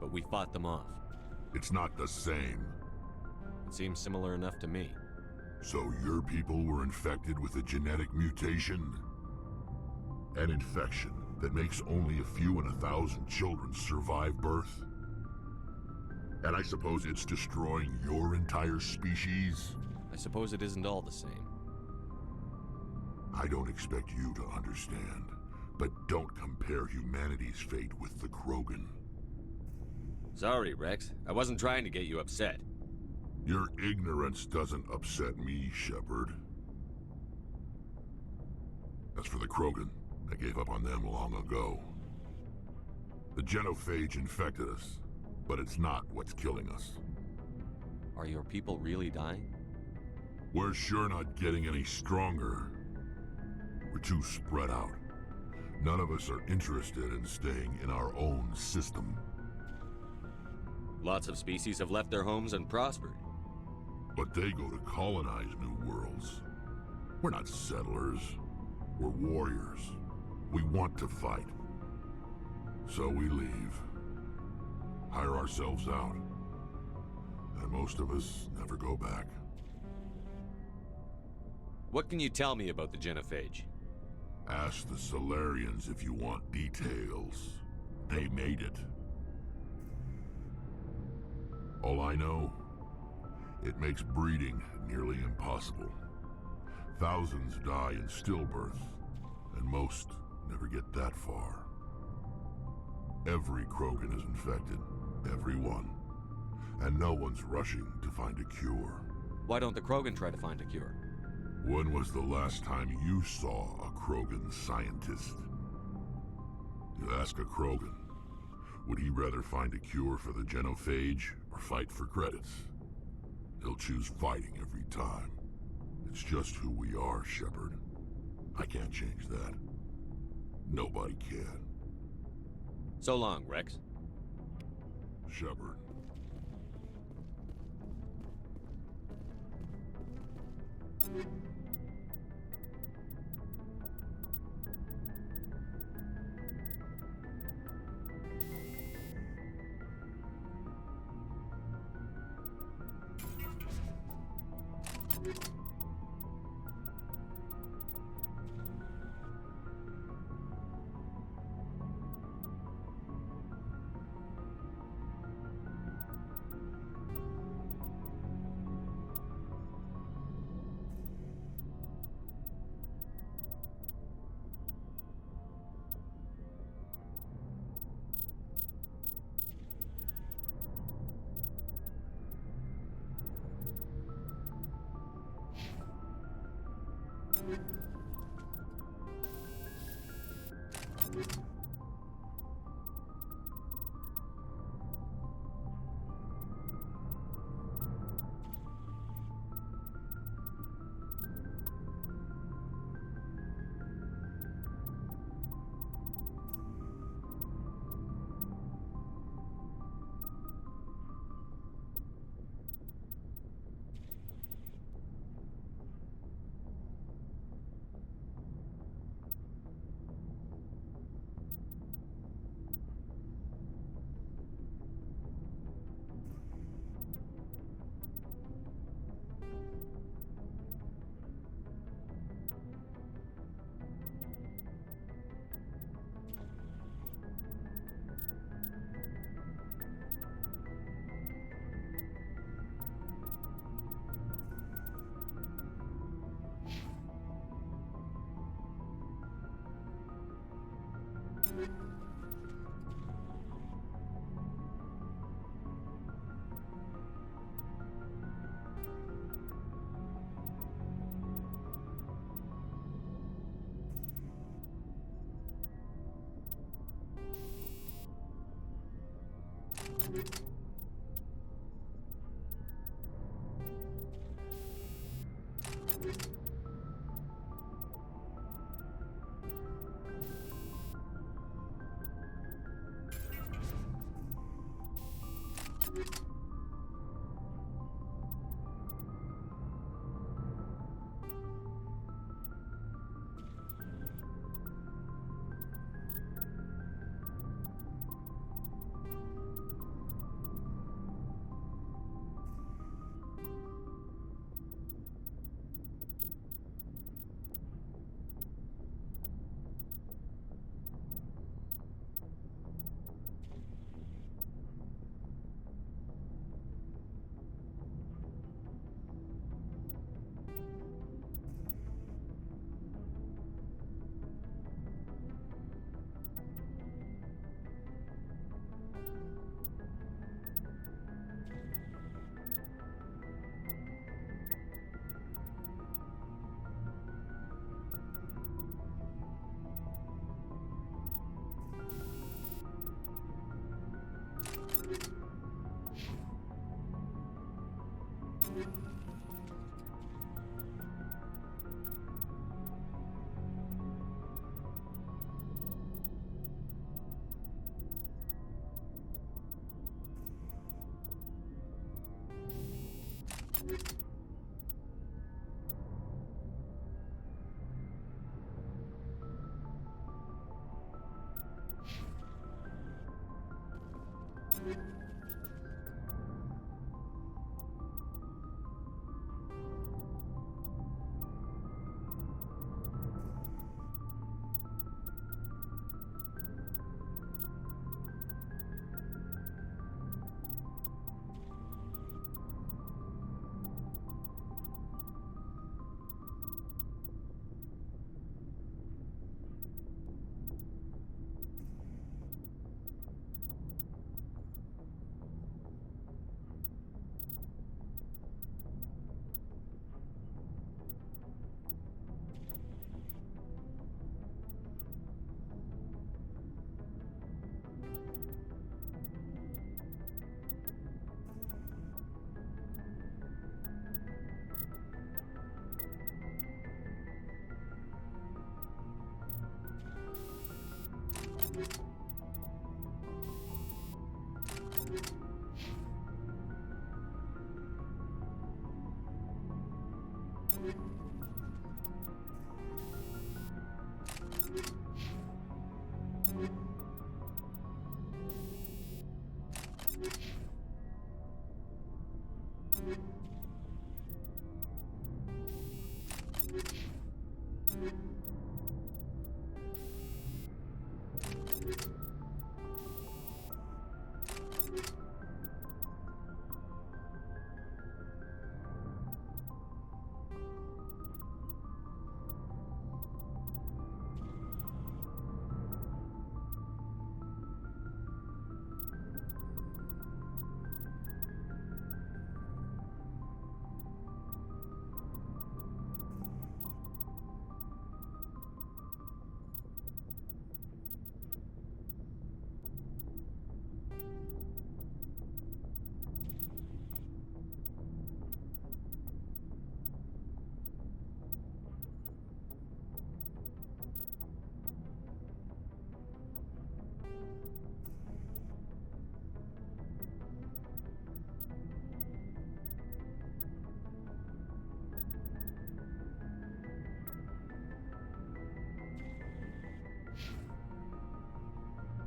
but we fought them off. It's not the same. It seems similar enough to me. So your people were infected with a genetic mutation? An infection that makes only a few in 1,000 children survive birth? And I suppose it's destroying your entire species? I suppose it isn't all the same. I don't expect you to understand, but don't compare humanity's fate with the Krogan. Sorry, Rex. I wasn't trying to get you upset. Your ignorance doesn't upset me, Shepard. As for the Krogan, I gave up on them long ago. The genophage infected us, but it's not what's killing us. Are your people really dying? We're sure not getting any stronger. We're too spread out. None of us are interested in staying in our own system. Lots of species have left their homes and prospered. But they go to colonize new worlds. We're not settlers. We're warriors. We want to fight. So we leave. Hire ourselves out. And most of us never go back. What can you tell me about the genophage? Ask the Solarians if you want details. They made it. All I know, it makes breeding nearly impossible. Thousands die in stillbirth, and most never get that far. Every Krogan is infected, every one. And no one's rushing to find a cure. Why don't the Krogan try to find a cure? When was the last time you saw a Krogan scientist? You ask a Krogan, would he rather find a cure for the genophage or fight for credits? He'll choose fighting every time. It's just who we are, Shepard. I can't change that. Nobody can. So long, Rex. Shepard.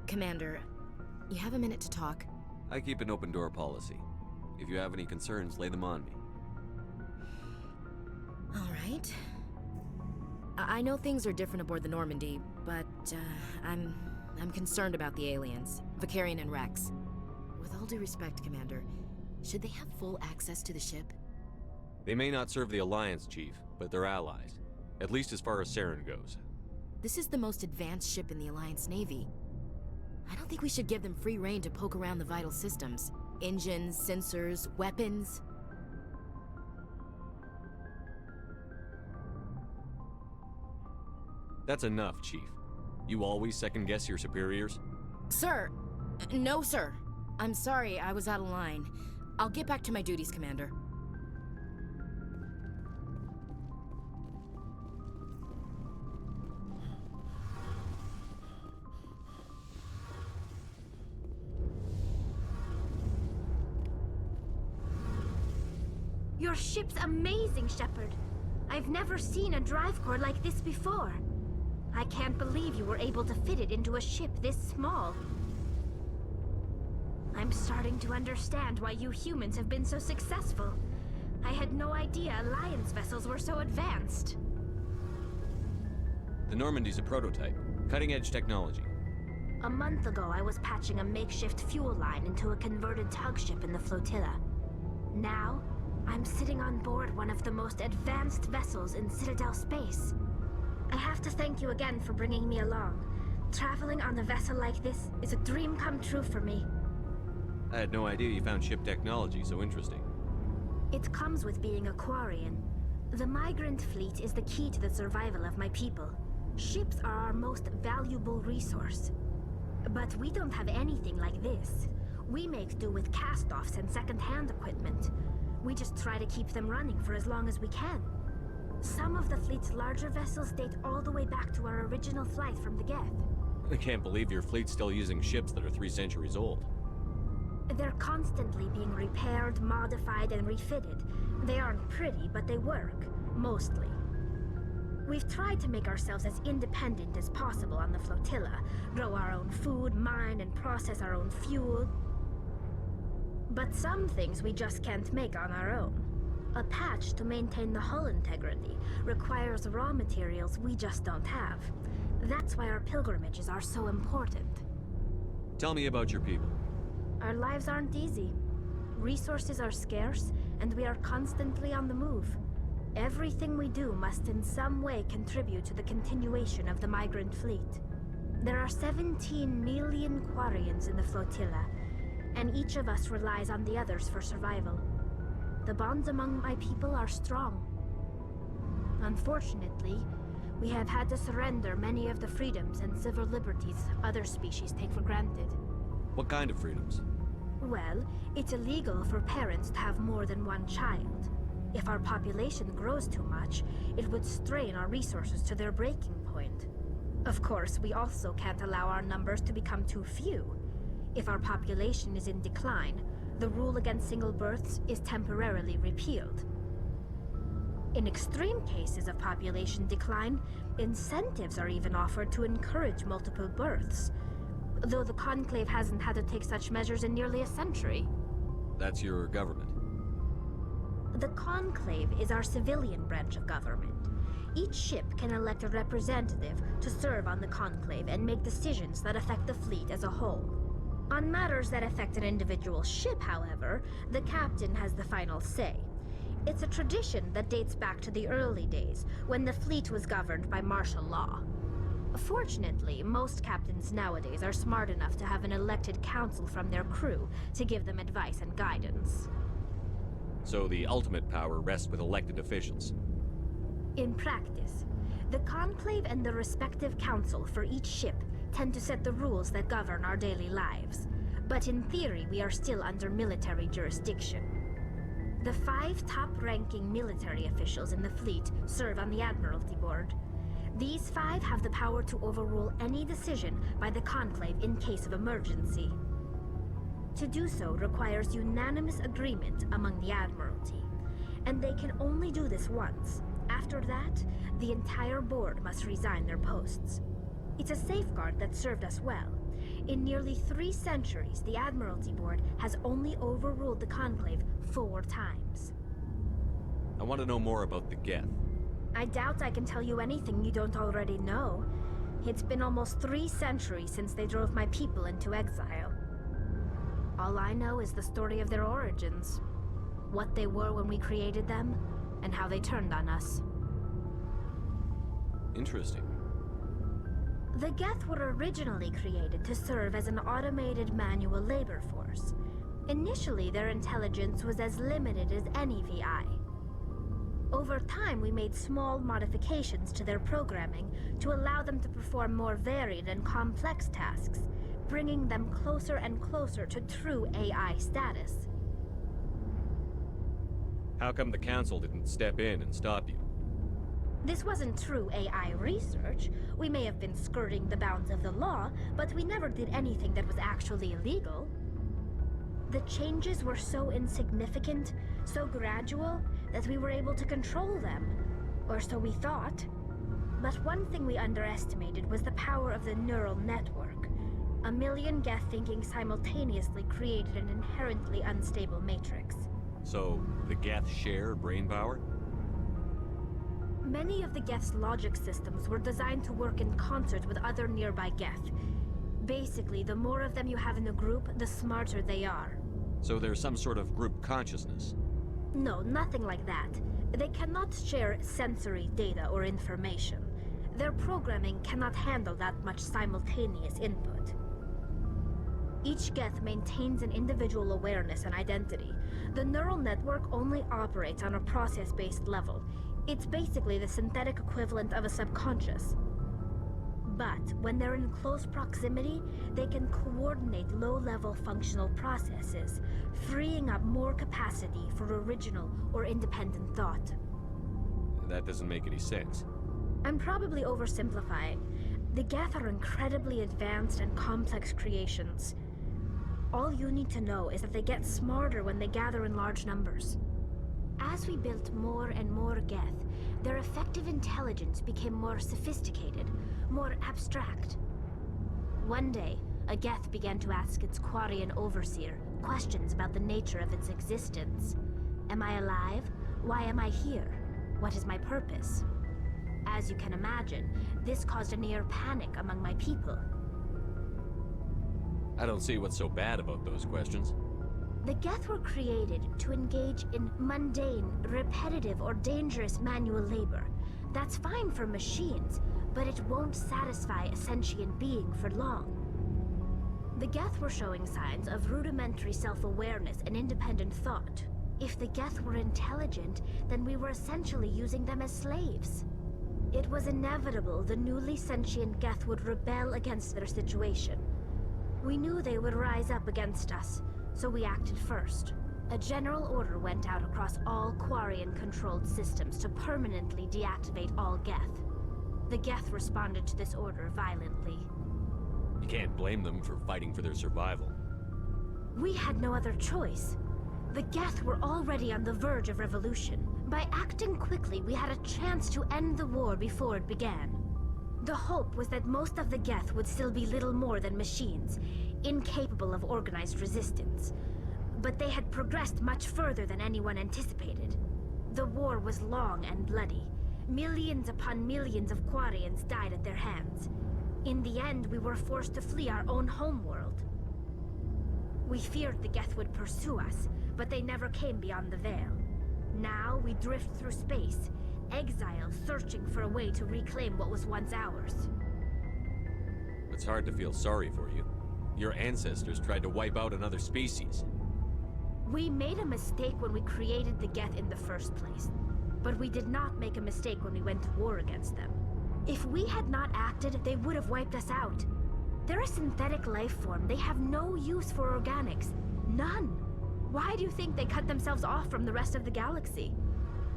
Commander, you have a minute to talk? I keep an open door policy. If you have any concerns, lay them on me. All right. I know things are different aboard the Normandy, but I'm concerned about the aliens, Vicarian and Rex. With all due respect, Commander, should they have full access to the ship? They may not serve the Alliance, Chief, but they're allies. At least as far as Saren goes. This is the most advanced ship in the Alliance Navy. I don't think we should give them free rein to poke around the vital systems. Engines, sensors, weapons. That's enough, Chief. You always second-guess your superiors? Sir! No, sir. I'm sorry, I was out of line. I'll get back to my duties, Commander. Your ship's amazing, Shepard. I've never seen a drive core like this before. I can't believe you were able to fit it into a ship this small. I'm starting to understand why you humans have been so successful. I had no idea Alliance vessels were so advanced. The Normandy's a prototype. Cutting-edge technology. A month ago, I was patching a makeshift fuel line into a converted tug ship in the flotilla. Now, I'm sitting on board one of the most advanced vessels in Citadel space. I have to thank you again for bringing me along. Traveling on a vessel like this is a dream come true for me. I had no idea you found ship technology so interesting. It comes with being a Quarian. The migrant fleet is the key to the survival of my people. Ships are our most valuable resource. But we don't have anything like this. We make do with cast-offs and second-hand equipment. We just try to keep them running for as long as we can. Some of the fleet's larger vessels date all the way back to our original flight from the Geth. I can't believe your fleet's still using ships that are 3 centuries old. They're constantly being repaired, modified, and refitted, They aren't pretty, but they work, mostly. We've tried to make ourselves as independent as possible on the flotilla, grow our own food, mine and process our own fuel. But some things we just can't make on our own. A patch to maintain the hull integrity requires raw materials we just don't have. That's why our pilgrimages are so important. Tell me about your people. Our lives aren't easy. Resources are scarce, and we are constantly on the move. Everything we do must in some way contribute to the continuation of the migrant fleet. There are 17 million Quarians in the flotilla, and each of us relies on the others for survival. The bonds among my people are strong. Unfortunately, we have had to surrender many of the freedoms and civil liberties other species take for granted. What kind of freedoms? Well, it's illegal for parents to have more than one child. If our population grows too much, it would strain our resources to their breaking point. Of course, we also can't allow our numbers to become too few. If our population is in decline, the rule against single births is temporarily repealed. In extreme cases of population decline, incentives are even offered to encourage multiple births, though the Conclave hasn't had to take such measures in nearly a century. That's your government. The Conclave is our civilian branch of government. Each ship can elect a representative to serve on the Conclave and make decisions that affect the fleet as a whole. On matters that affect an individual ship, however, the captain has the final say. It's a tradition that dates back to the early days, when the fleet was governed by martial law. Fortunately, most captains nowadays are smart enough to have an elected council from their crew to give them advice and guidance. So the ultimate power rests with elected officials. In practice, the Conclave and the respective council for each ship tend to set the rules that govern our daily lives. But in theory, we are still under military jurisdiction. The 5 top-ranking military officials in the fleet serve on the Admiralty Board. These 5 have the power to overrule any decision by the Conclave in case of emergency. To do so requires unanimous agreement among the Admiralty, and they can only do this once. After that, the entire board must resign their posts. It's a safeguard that served us well. In nearly 3 centuries, the Admiralty Board has only overruled the Conclave 4 times. I want to know more about the Geth. I doubt I can tell you anything you don't already know. It's been almost 3 centuries since they drove my people into exile. All I know is the story of their origins, what they were when we created them, and how they turned on us. Interesting. The Geth were originally created to serve as an automated manual labor force. Initially, their intelligence was as limited as any VI. Over time, we made small modifications to their programming to allow them to perform more varied and complex tasks, bringing them closer and closer to true AI status. How come the Council didn't step in and stop you? This wasn't true AI research. We may have been skirting the bounds of the law, but we never did anything that was actually illegal. The changes were so insignificant, so gradual, that we were able to control them. Or so we thought. But one thing we underestimated was the power of the neural network. A million Geth thinking simultaneously created an inherently unstable matrix. So, the Geth share brain power? Many of the Geth's logic systems were designed to work in concert with other nearby Geth. Basically, the more of them you have in a group, the smarter they are. So there's some sort of group consciousness? No, nothing like that. They cannot share sensory data or information. Their programming cannot handle that much simultaneous input. Each Geth maintains an individual awareness and identity. The neural network only operates on a process-based level. It's basically the synthetic equivalent of a subconscious. But when they're in close proximity, they can coordinate low-level functional processes, freeing up more capacity for original or independent thought. That doesn't make any sense. I'm probably oversimplifying. The Geth are incredibly advanced and complex creations. All you need to know is that they get smarter when they gather in large numbers. As we built more and more Geth, their effective intelligence became more sophisticated, more abstract. One day, a Geth began to ask its Quarian overseer questions about the nature of its existence. Am I alive? Why am I here? What is my purpose? As you can imagine, this caused a near panic among my people. I don't see what's so bad about those questions. The Geth were created to engage in mundane, repetitive, or dangerous manual labor. That's fine for machines, but it won't satisfy a sentient being for long. The Geth were showing signs of rudimentary self-awareness and independent thought. If the Geth were intelligent, then we were essentially using them as slaves. It was inevitable the newly sentient Geth would rebel against their situation. We knew they would rise up against us, so we acted first. A general order went out across all Quarian-controlled systems to permanently deactivate all Geth. The Geth responded to this order violently. You can't blame them for fighting for their survival. We had no other choice. The Geth were already on the verge of revolution. By acting quickly, we had a chance to end the war before it began. The hope was that most of the Geth would still be little more than machines, incapable of organized resistance. But they had progressed much further than anyone anticipated. The war was long and bloody. Millions upon millions of Quarians died at their hands. In the end, we were forced to flee our own homeworld. We feared the Geth would pursue us, but they never came beyond the Veil. Now we drift through space, exile searching for a way to reclaim what was once ours. It's hard to feel sorry for you. Your ancestors tried to wipe out another species. We made a mistake when we created the Geth in the first place, but we did not make a mistake when we went to war against them. If we had not acted, they would have wiped us out. They're a synthetic life form. They have no use for organics. None. Why do you think they cut themselves off from the rest of the galaxy?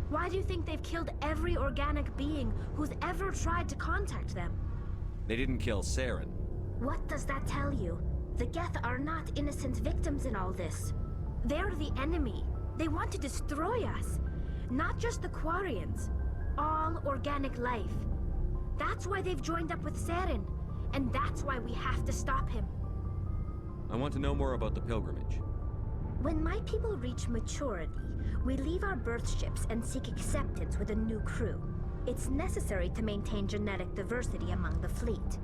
Why do you think they've killed every organic being who's ever tried to contact them? They didn't kill Saren. What does that tell you? The Geth are not innocent victims in all this. They're the enemy. They want to destroy us. Not just the Quarians. All organic life. That's why they've joined up with Saren. And that's why we have to stop him. I want to know more about the pilgrimage. When my people reach maturity, we leave our birth ships and seek acceptance with a new crew. It's necessary to maintain genetic diversity among the fleet.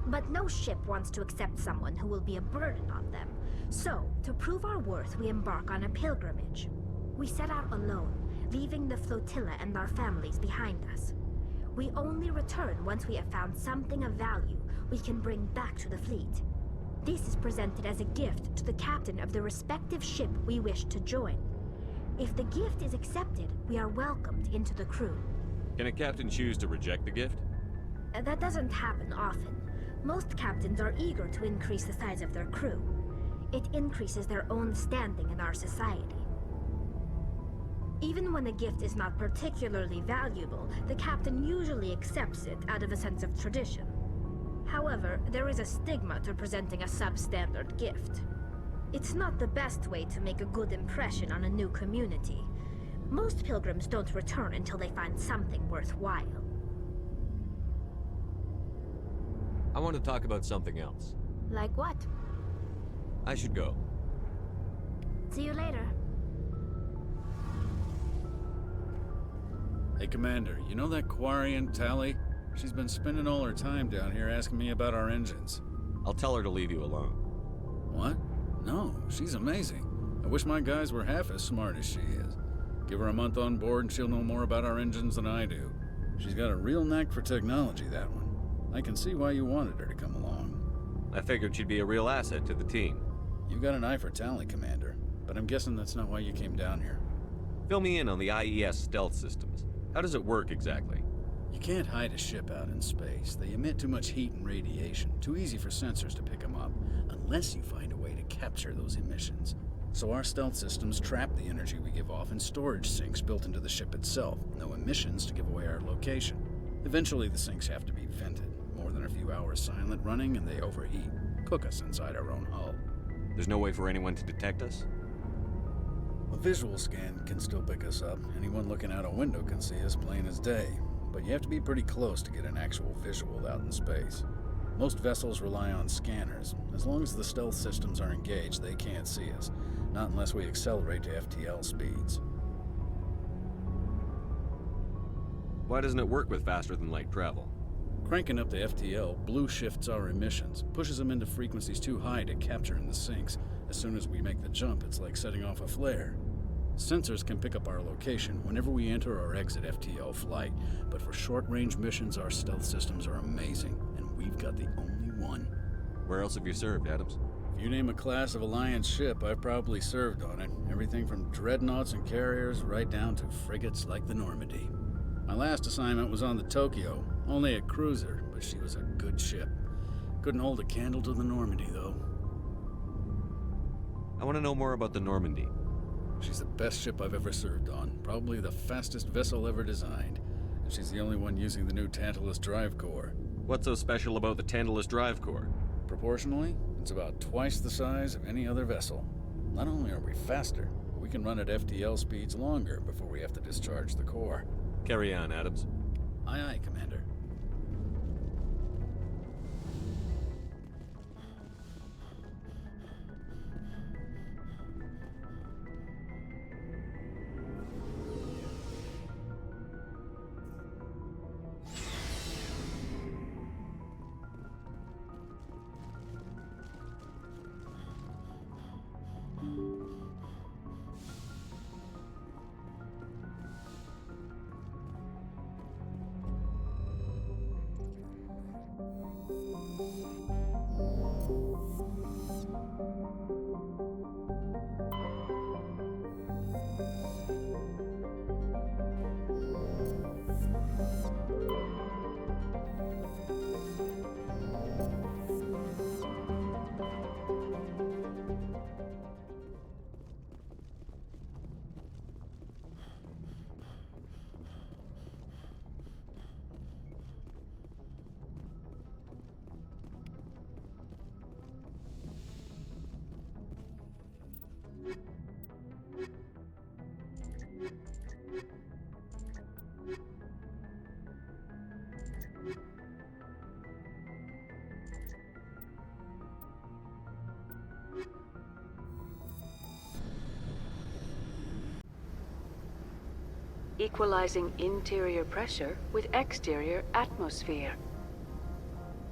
But no ship wants to accept someone who will be a burden on them. So, to prove our worth, we embark on a pilgrimage. We set out alone, leaving the flotilla and our families behind us. We only return once we have found something of value we can bring back to the fleet. This is presented as a gift to the captain of the respective ship we wish to join. If the gift is accepted, we are welcomed into the crew. Can a captain choose to reject the gift? That doesn't happen often. Most captains are eager to increase the size of their crew. It increases their own standing in our society. Even when a gift is not particularly valuable, the captain usually accepts it out of a sense of tradition. However, there is a stigma to presenting a substandard gift. It's not the best way to make a good impression on a new community. Most pilgrims don't return until they find something worthwhile. I want to talk about something else. Like what? I should go. See you later. Hey, Commander, you know that Quarian, Tali? She's been spending all her time down here asking me about our engines. I'll tell her to leave you alone. What? No, she's amazing. I wish my guys were half as smart as she is. Give her a month on board and she'll know more about our engines than I do. She's got a real knack for technology, that one. I can see why you wanted her to come along. I figured she'd be a real asset to the team. You got an eye for Tali, Commander, but I'm guessing that's not why you came down here. Fill me in on the IES stealth systems. How does it work exactly? You can't hide a ship out in space. They emit too much heat and radiation. Too easy for sensors to pick them up, unless you find a way to capture those emissions. So our stealth systems trap the energy we give off in storage sinks built into the ship itself. No emissions to give away our location. Eventually the sinks have to be vented. More than a few hours silent running and they overheat. Cook us inside our own hull. There's no way for anyone to detect us? A visual scan can still pick us up. Anyone looking out a window can see us plain as day. But you have to be pretty close to get an actual visual out in space. Most vessels rely on scanners. As long as the stealth systems are engaged, they can't see us. Not unless we accelerate to FTL speeds. Why doesn't it work with faster-than-light travel? Cranking up the FTL blue shifts our emissions, pushes them into frequencies too high to capture in the sinks. As soon as we make the jump, it's like setting off a flare. Sensors can pick up our location whenever we enter or exit FTL flight, but for short-range missions, our stealth systems are amazing, and we've got the only one. Where else have you served, Adams? If you name a class of Alliance ship, I've probably served on it. Everything from dreadnoughts and carriers right down to frigates like the Normandy. My last assignment was on the Tokyo, only a cruiser, but she was a good ship. Couldn't hold a candle to the Normandy, though. I want to know more about the Normandy. She's the best ship I've ever served on, probably the fastest vessel ever designed. And she's the only one using the new Tantalus drive core. What's so special about the Tantalus drive core? Proportionally, it's about twice the size of any other vessel. Not only are we faster, but we can run at FTL speeds longer before we have to discharge the core. Carry on, Adams. Aye, aye, Commander. Equalizing interior pressure with exterior atmosphere.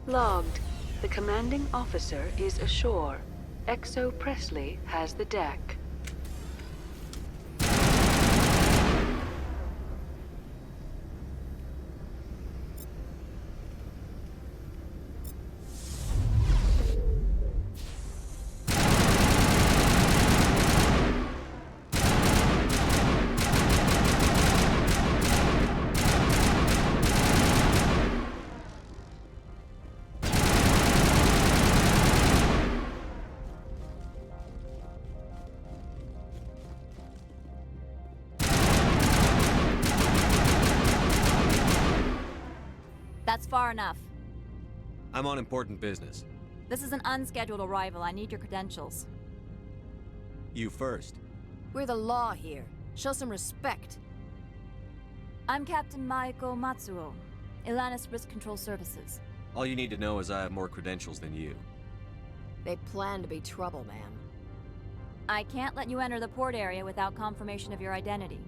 Logged. The commanding officer is ashore. XO Presley has the deck. That's far enough. I'm on important business. This is an unscheduled arrival. I need your credentials. You first. We're the law here. Show some respect. I'm Captain Maiko Matsuo, Ilanis Risk Control Services. All you need to know is I have more credentials than you. They plan to be trouble, man. I can't let you enter the port area without confirmation of your identity.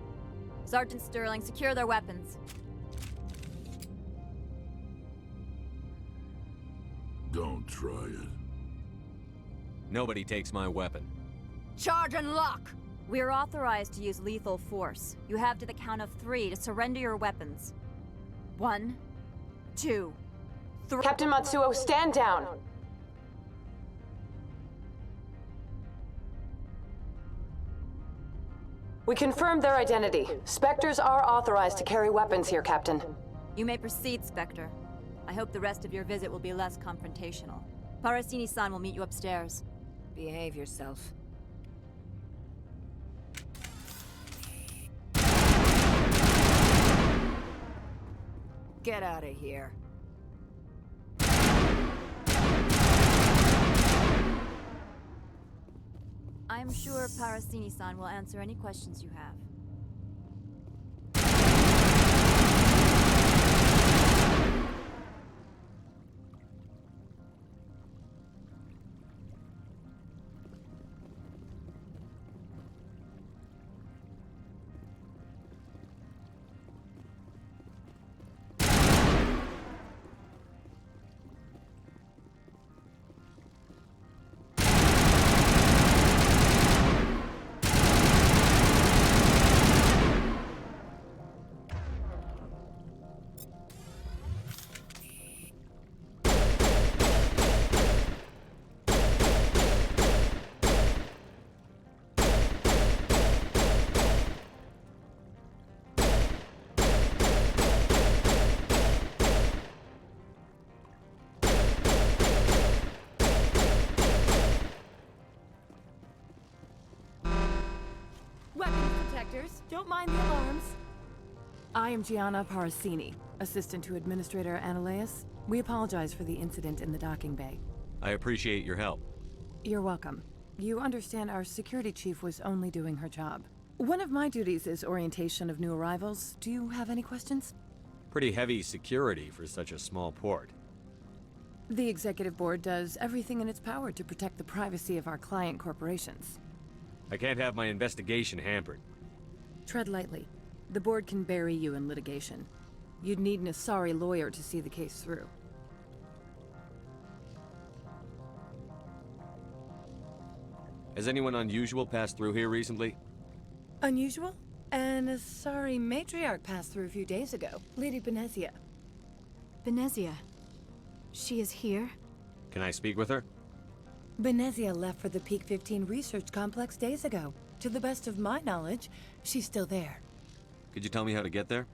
Sergeant Sterling, secure their weapons. Don't try it. Nobody takes my weapon. Charge and lock! We're authorized to use lethal force. You have to the count of 3 to surrender your weapons. 1, 2, 3. Captain Matsuo, stand down! We confirmed their identity. Spectres are authorized to carry weapons here, Captain. You may proceed, Spectre. I hope the rest of your visit will be less confrontational. Parasini-san will meet you upstairs. Behave yourself. Get out of here. I'm sure Parasini-san will answer any questions you have. Don't mind the alarms. I am Gianna Parasini, assistant to Administrator Analeas. We apologize for the incident in the docking bay. I appreciate your help. You're welcome. You understand our security chief was only doing her job. One of my duties is orientation of new arrivals. Do you have any questions? Pretty heavy security for such a small port. The executive board does everything in its power to protect the privacy of our client corporations. I can't have my investigation hampered. Tread lightly. The board can bury you in litigation. You'd need an Asari lawyer to see the case through. Has anyone unusual passed through here recently? Unusual? An Asari matriarch passed through a few days ago. Lady Benezia. Benezia? She is here? Can I speak with her? Benezia left for the Peak 15 research complex days ago. To the best of my knowledge, she's still there. Could you tell me how to get there?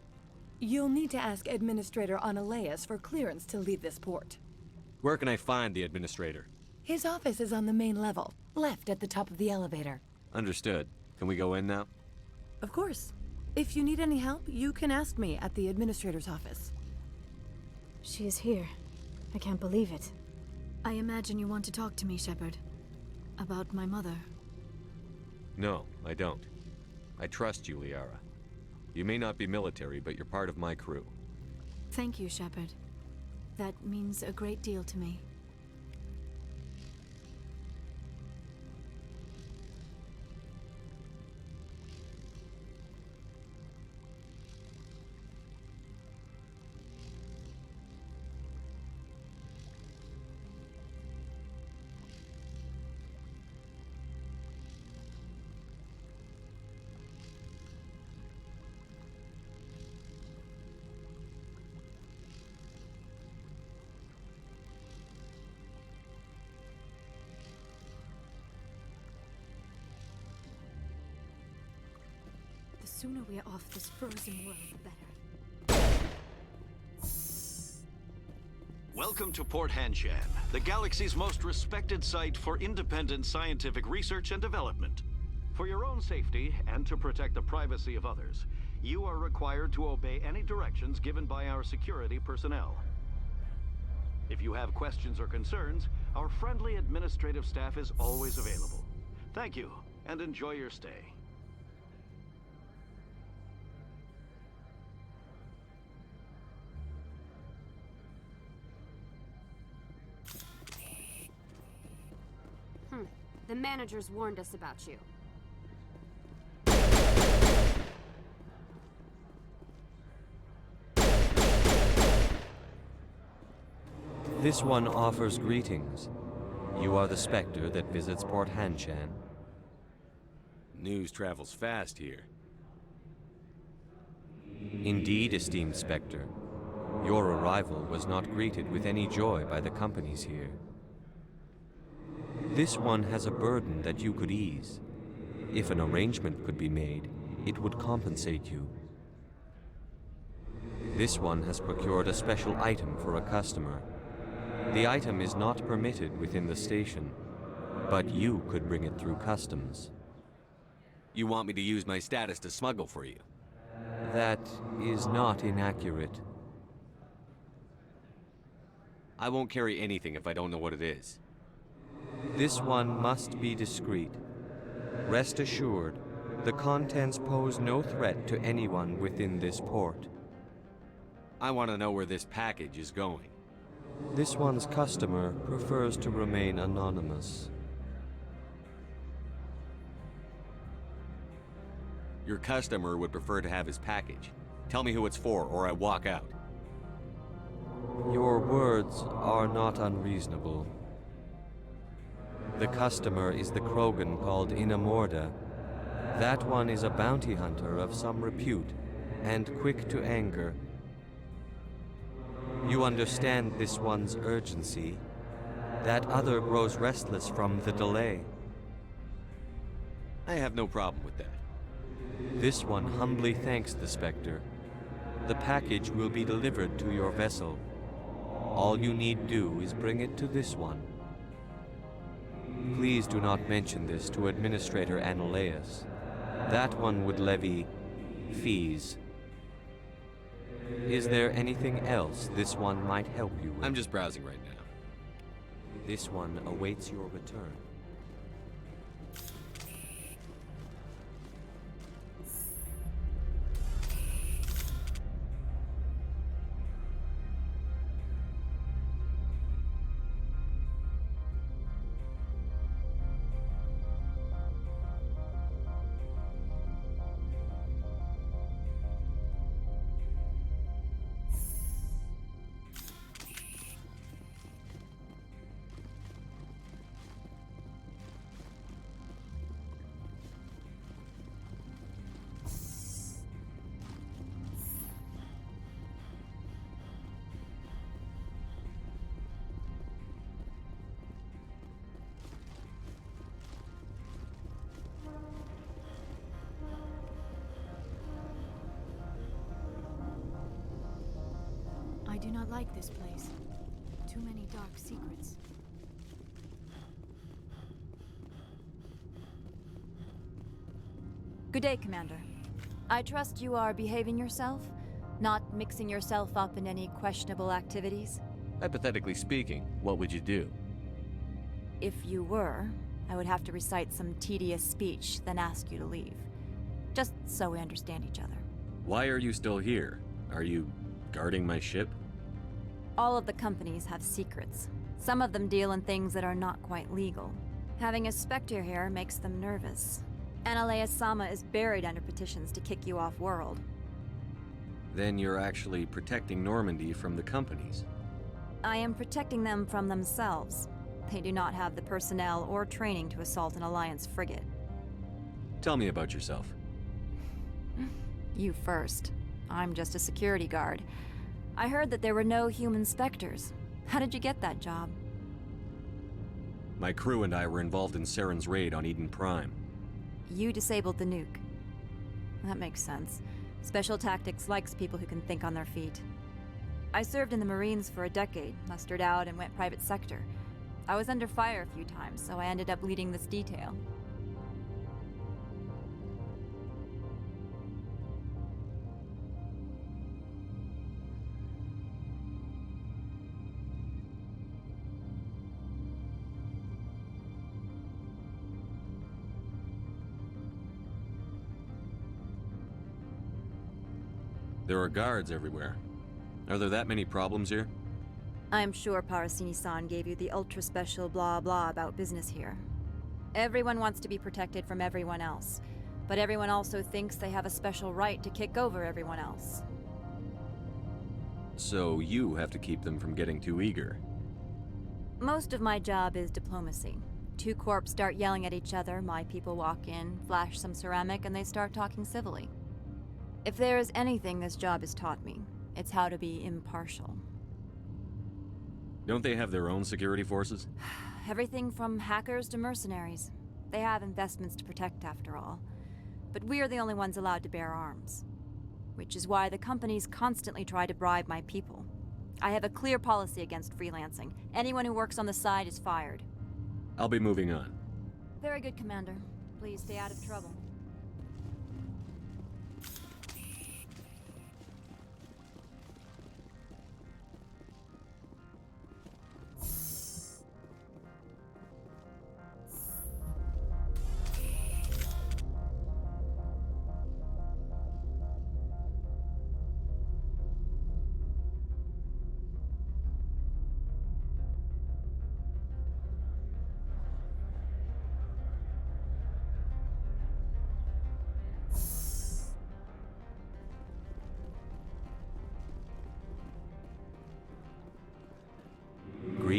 You'll need to ask Administrator Analeas for clearance to leave this port. Where can I find the Administrator? His office is on the main level, left at the top of the elevator. Understood. Can we go in now? Of course. If you need any help, you can ask me at the Administrator's office. She is here. I can't believe it. I imagine you want to talk to me, Shepard. About my mother. No, I don't. I trust you, Liara. You may not be military, but you're part of my crew. Thank you, Shepard. That means a great deal to me. The sooner we are off this frozen world, the better. Welcome to Port Hanshan, the galaxy's most respected site for independent scientific research and development. For your own safety, and to protect the privacy of others, you are required to obey any directions given by our security personnel. If you have questions or concerns, our friendly administrative staff is always available. Thank you, and enjoy your stay. The managers warned us about you. This one offers greetings. You are the Spectre that visits Port Hanshan. News travels fast here. Indeed, esteemed Spectre. Your arrival was not greeted with any joy by the companies here. This one has a burden that you could ease. If an arrangement could be made, it would compensate you. This one has procured a special item for a customer. The item is not permitted within the station, but you could bring it through customs. You want me to use my status to smuggle for you? That is not inaccurate. I won't carry anything if I don't know what it is. This one must be discreet. Rest assured, the contents pose no threat to anyone within this port. I want to know where this package is going. This one's customer prefers to remain anonymous. Your customer would prefer to have his package. Tell me who it's for, or I walk out. Your words are not unreasonable. The customer is the Krogan called Inamorda. That one is a bounty hunter of some repute, and quick to anger. You understand this one's urgency. That other grows restless from the delay. I have no problem with that. This one humbly thanks the Spectre. The package will be delivered to your vessel. All you need do is bring it to this one. Please do not mention this to Administrator Analeus. That one would levy fees. Is there anything else this one might help you with? I'm just browsing right now. This one awaits your return. I do not like this place. Too many dark secrets. Good day, Commander. I trust you are behaving yourself? Not mixing yourself up in any questionable activities? Hypothetically speaking, what would you do? If you were, I would have to recite some tedious speech, then ask you to leave. Just so we understand each other. Why are you still here? Are you guarding my ship? All of the companies have secrets. Some of them deal in things that are not quite legal. Having a Spectre here makes them nervous. Analeus Sama is buried under petitions to kick you off-world. Then you're actually protecting Normandy from the companies. I am protecting them from themselves. They do not have the personnel or training to assault an Alliance frigate. Tell me about yourself. You first. I'm just a security guard. I heard that there were no human Spectres. How did you get that job? My crew and I were involved in Saren's raid on Eden Prime. You disabled the nuke. That makes sense. Special Tactics likes people who can think on their feet. I served in the Marines for a decade, mustered out, and went private sector. I was under fire a few times, so I ended up leading this detail. There are guards everywhere. Are there that many problems here? I'm sure Parasini-san gave you the ultra-special blah-blah about business here. Everyone wants to be protected from everyone else, but everyone also thinks they have a special right to kick over everyone else. So you have to keep them from getting too eager. Most of my job is diplomacy. Two corps start yelling at each other, my people walk in, flash some ceramic, and they start talking civilly. If there is anything this job has taught me, it's how to be impartial. Don't they have their own security forces? Everything from hackers to mercenaries. They have investments to protect, after all. But we are the only ones allowed to bear arms. Which is why the companies constantly try to bribe my people. I have a clear policy against freelancing. Anyone who works on the side is fired. I'll be moving on. Very good, Commander. Please stay out of trouble.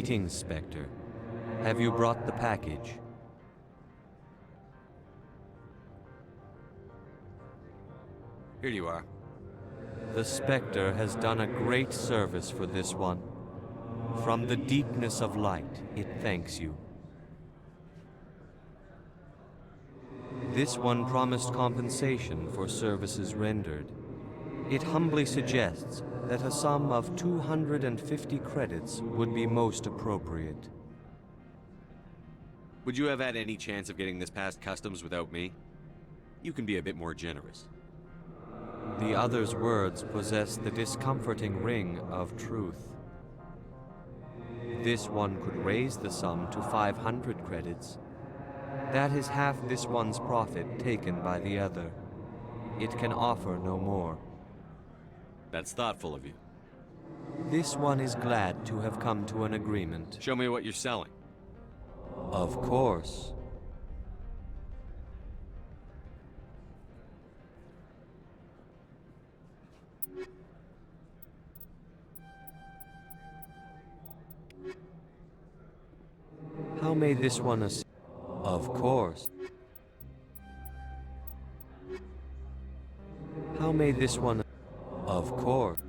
Greetings, Spectre. Have you brought the package? Here you are. The Spectre has done a great service for this one. From the deepness of light, it thanks you. This one promised compensation for services rendered. It humbly suggests that a sum of 250 credits would be most appropriate. Would you have had any chance of getting this past customs without me? You can be a bit more generous. The other's words possess the discomforting ring of truth. This one could raise the sum to 500 credits. That is half this one's profit taken by the other. It can offer no more. That's thoughtful of you. This one is glad to have come to an agreement. Show me what you're selling. Of course. How may this one Of course. How may this one Of course.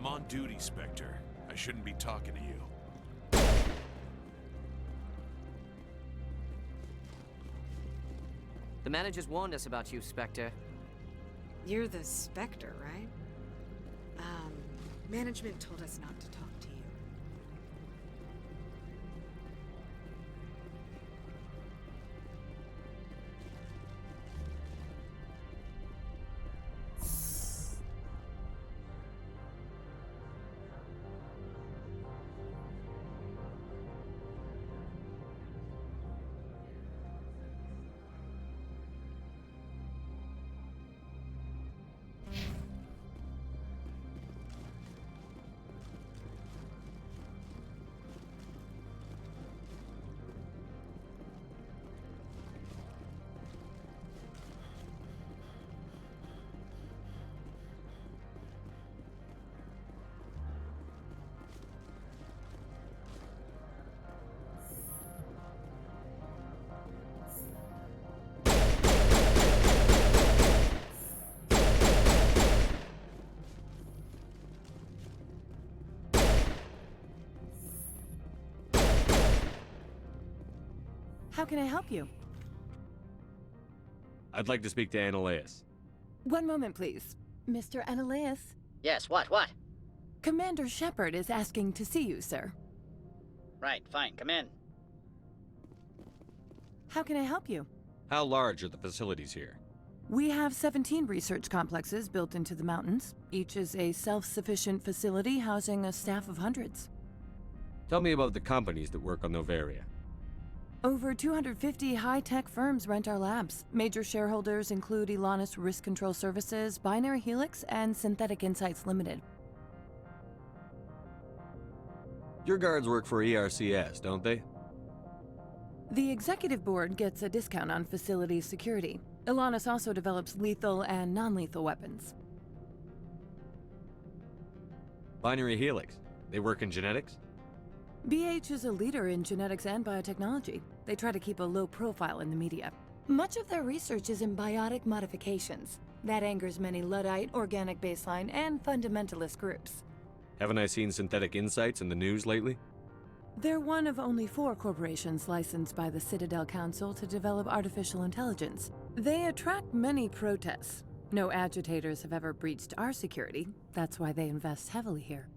I'm on duty, Spectre. I shouldn't be talking to you. The managers warned us about you, Spectre. You're the Spectre, right? Management told us not to talk to you. How can I help you? I'd like to speak to Annaleus. One moment, please. Mr. Annaleus? Yes, what? Commander Shepard is asking to see you, sir. Right, fine, come in. How can I help you? How large are the facilities here? We have 17 research complexes built into the mountains. Each is a self-sufficient facility housing a staff of hundreds. Tell me about the companies that work on Noveria. Over 250 high-tech firms rent our labs. Major shareholders include Elanus Risk Control Services, Binary Helix, and Synthetic Insights Limited. Your guards work for ERCS, don't they? The executive board gets a discount on facility security. Elanus also develops lethal and non-lethal weapons. Binary Helix. They work in genetics? BH is a leader in genetics and biotechnology. They try to keep a low profile in the media. Much of their research is in biotic modifications. That angers many Luddite, organic baseline, and fundamentalist groups. Haven't I seen Synthetic Insights in the news lately? They're one of only 4 corporations licensed by the Citadel Council to develop artificial intelligence. They attract many protests. No agitators have ever breached our security. That's why they invest heavily here.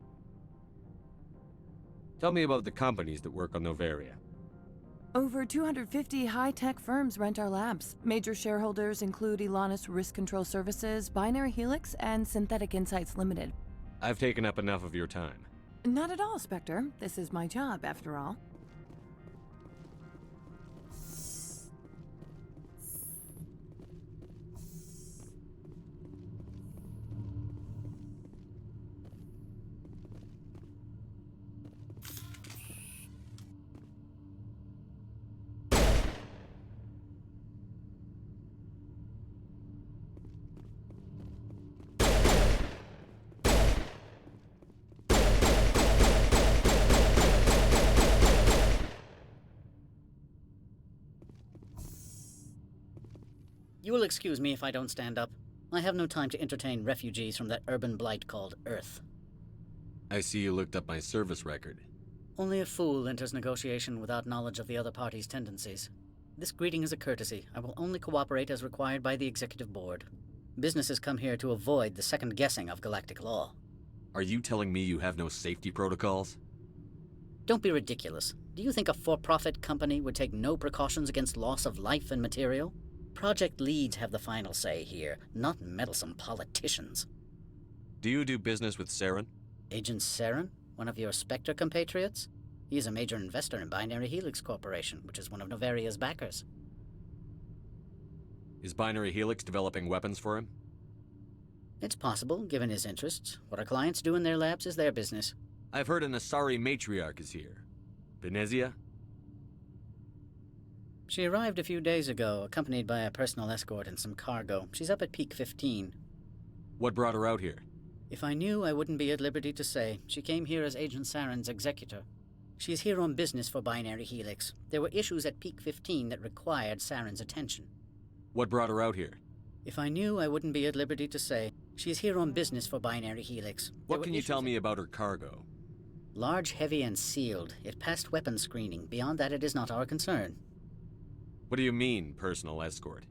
Tell me about the companies that work on Noveria. Over 250 high-tech firms rent our labs. Major shareholders include Elanus Risk Control Services, Binary Helix, and Synthetic Insights Limited. I've taken up enough of your time. Not at all, Spectre. This is my job, after all. You will excuse me if I don't stand up. I have no time to entertain refugees from that urban blight called Earth. I see you looked up my service record. Only a fool enters negotiation without knowledge of the other party's tendencies. This greeting is a courtesy. I will only cooperate as required by the Executive Board. Businesses come here to avoid the second guessing of galactic law. Are you telling me you have no safety protocols? Don't be ridiculous. Do you think a for-profit company would take no precautions against loss of life and material? Project leads have the final say here, not meddlesome politicians. Do you do business with Saren? Agent Saren? One of your Spectre compatriots? He is a major investor in Binary Helix Corporation, which is one of Noveria's backers. Is Binary Helix developing weapons for him? It's possible, given his interests. What our clients do in their labs is their business. I've heard an Asari matriarch is here. Benezia? She arrived a few days ago, accompanied by a personal escort and some cargo. She's up at Peak 15. What brought her out here? If I knew, I wouldn't be at liberty to say. She came here as Agent Saren's executor. She's here on business for Binary Helix. There were issues at Peak 15 that required Saren's attention. What brought her out here? If I knew, I wouldn't be at liberty to say. She's here on business for Binary Helix. What can you tell me about her cargo? Large, heavy, and sealed. It passed weapons screening. Beyond that, it is not our concern. What do you mean, personal escort?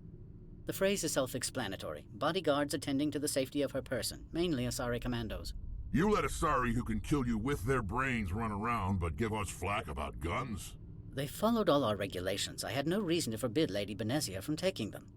The phrase is self-explanatory. Bodyguards attending to the safety of her person, mainly Asari commandos. You let Asari who can kill you with their brains run around, but give us flack about guns? They followed all our regulations. I had no reason to forbid Lady Benezia from taking them.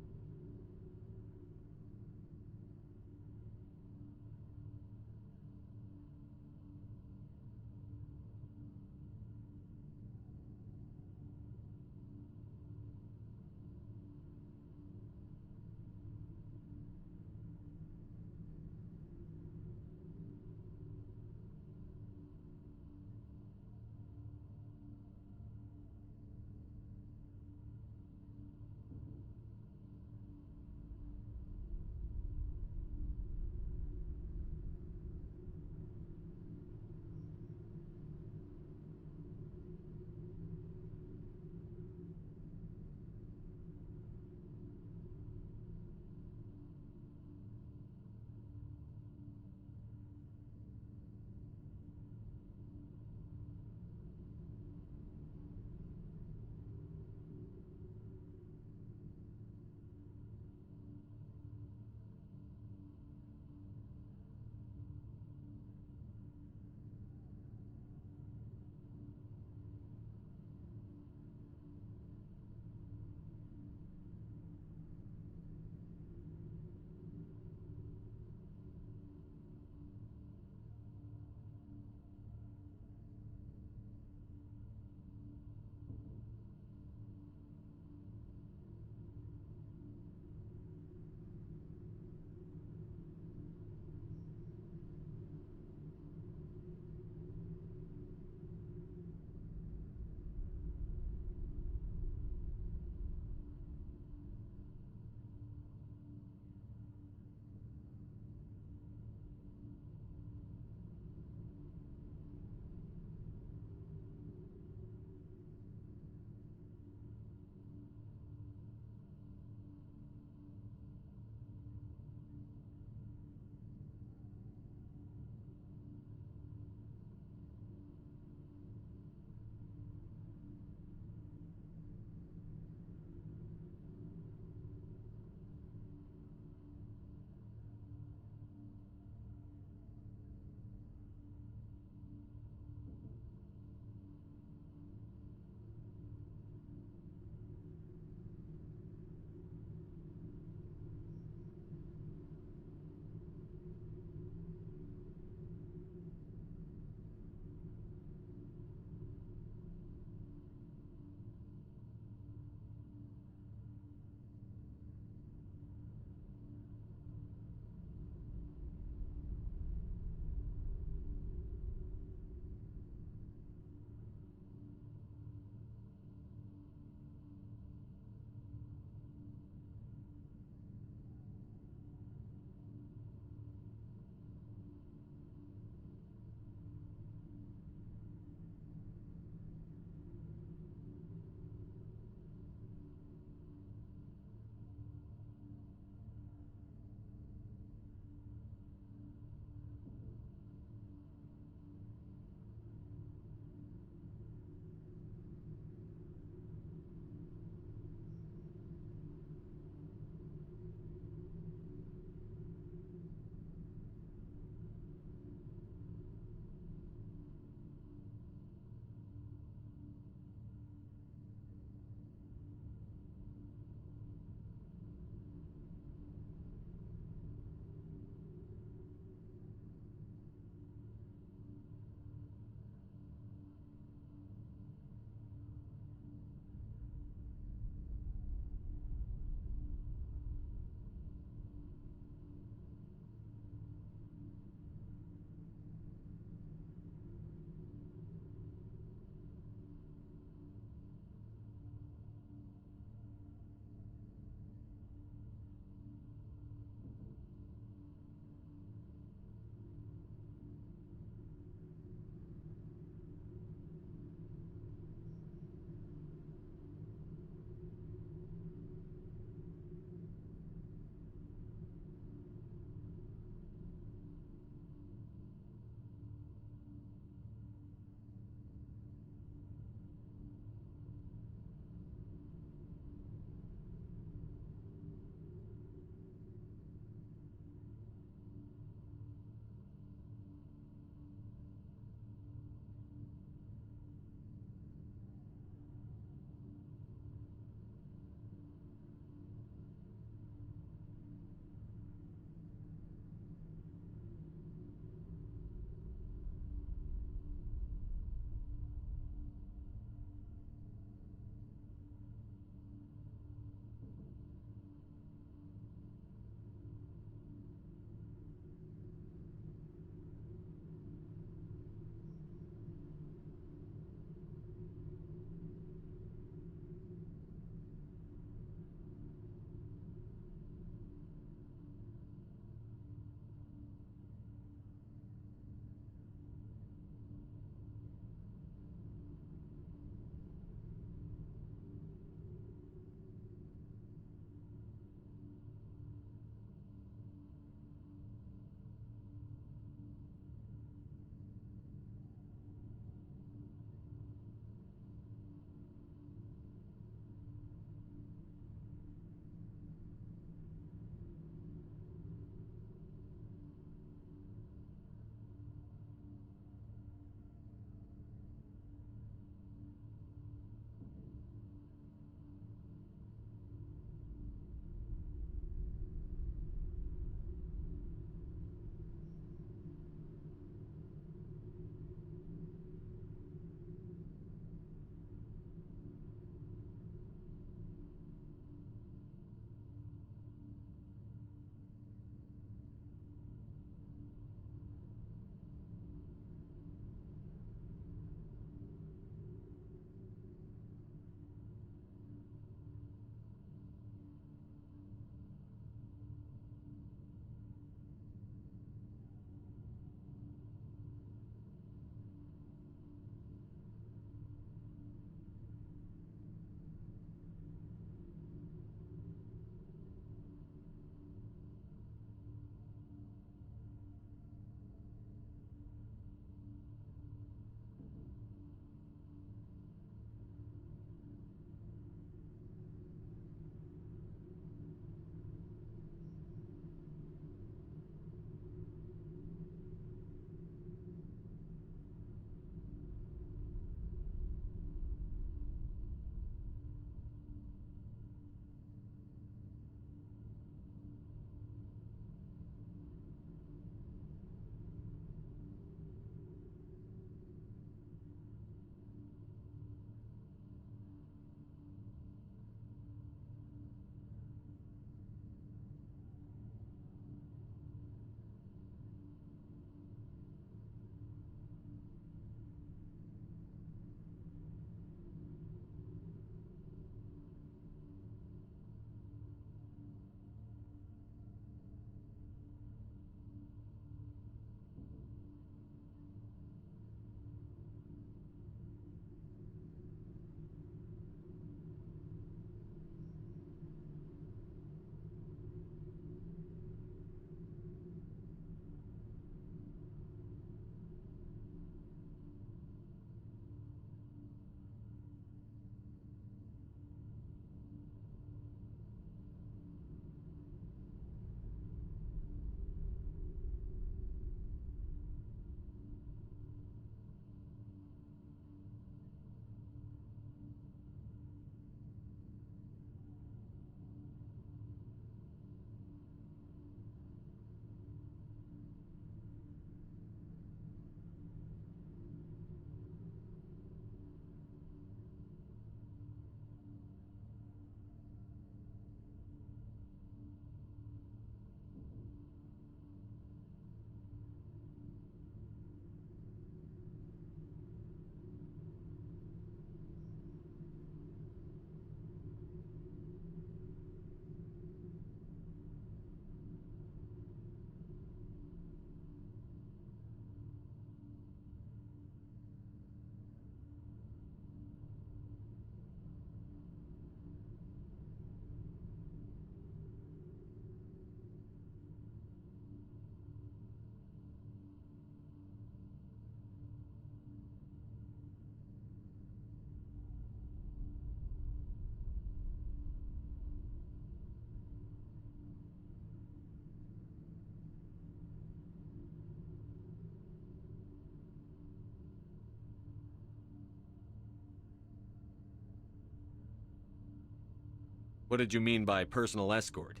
What did you mean by personal escort?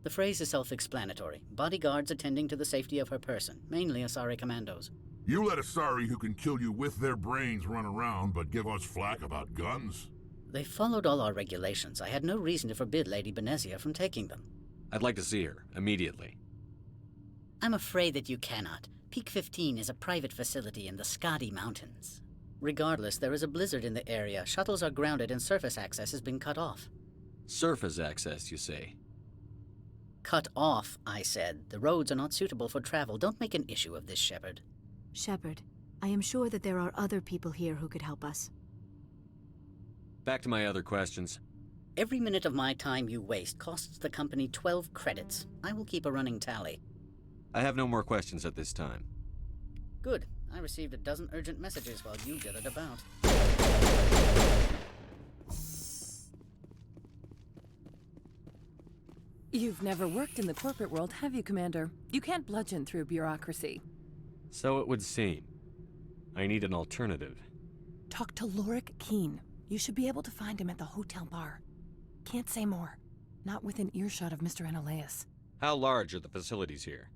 The phrase is self-explanatory. Bodyguards attending to the safety of her person, mainly Asari commandos. You let Asari who can kill you with their brains run around, but give us flack about guns? They followed all our regulations. I had no reason to forbid Lady Benezia from taking them. I'd like to see her, immediately. I'm afraid that you cannot. Peak 15 is a private facility in the Skadi Mountains. Regardless, there is a blizzard in the area. Shuttles are grounded and surface access has been cut off. Surface access, you say? Cut off, I said. The roads are not suitable for travel. Don't make an issue of this, Shepard. Shepard, I am sure that there are other people here who could help us. Back to my other questions. Every minute of my time you waste costs the company 12 credits. I will keep a running tally. I have no more questions at this time. Good. I received a dozen urgent messages while you dithered about. You've never worked in the corporate world, have you, Commander? You can't bludgeon through bureaucracy. So it would seem. I need an alternative. Talk to Lorik Keene. You should be able to find him at the hotel bar. Can't say more. Not within earshot of Mr. Analaeus. How large are the facilities here?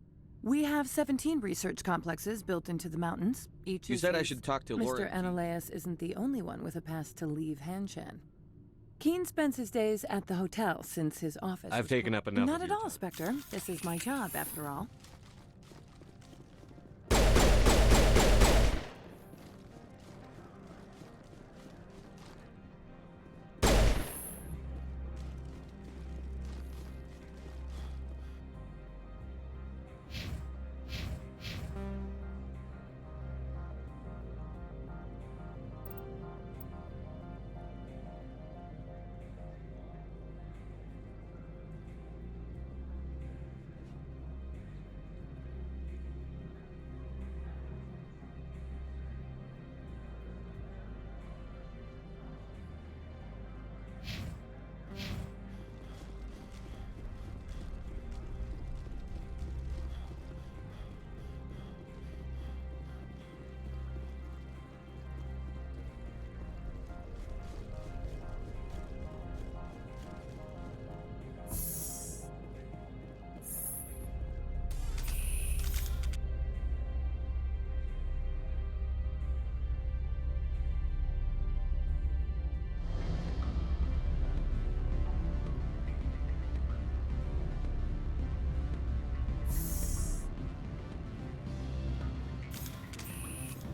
We have 17 research complexes built into the mountains. Each You is said I used- should talk to Mr. Lorik. Analaeus isn't the only one with a pass to leave Hanshan. Keene spends his days at the hotel since his office. I've was taken up enough Not of at your all, Spectre. This is my job, after all.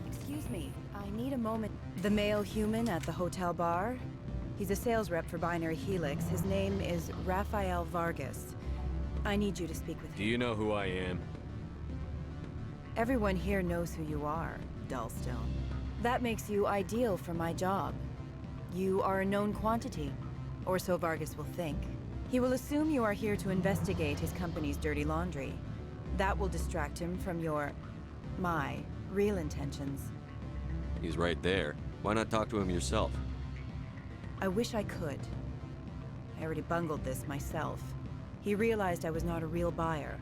Excuse me, I need a moment. The male human at the hotel bar? He's a sales rep for Binary Helix. His name is Rafael Vargas. I need you to speak with him. Do you know who I am? Everyone here knows who you are, Dullstone. That makes you ideal for my job. You are a known quantity, or so Vargas will think. He will assume you are here to investigate his company's dirty laundry. That will distract him from my real intentions. He's right there. Why not talk to him yourself? I wish I could. I already bungled this myself. He realized I was not a real buyer.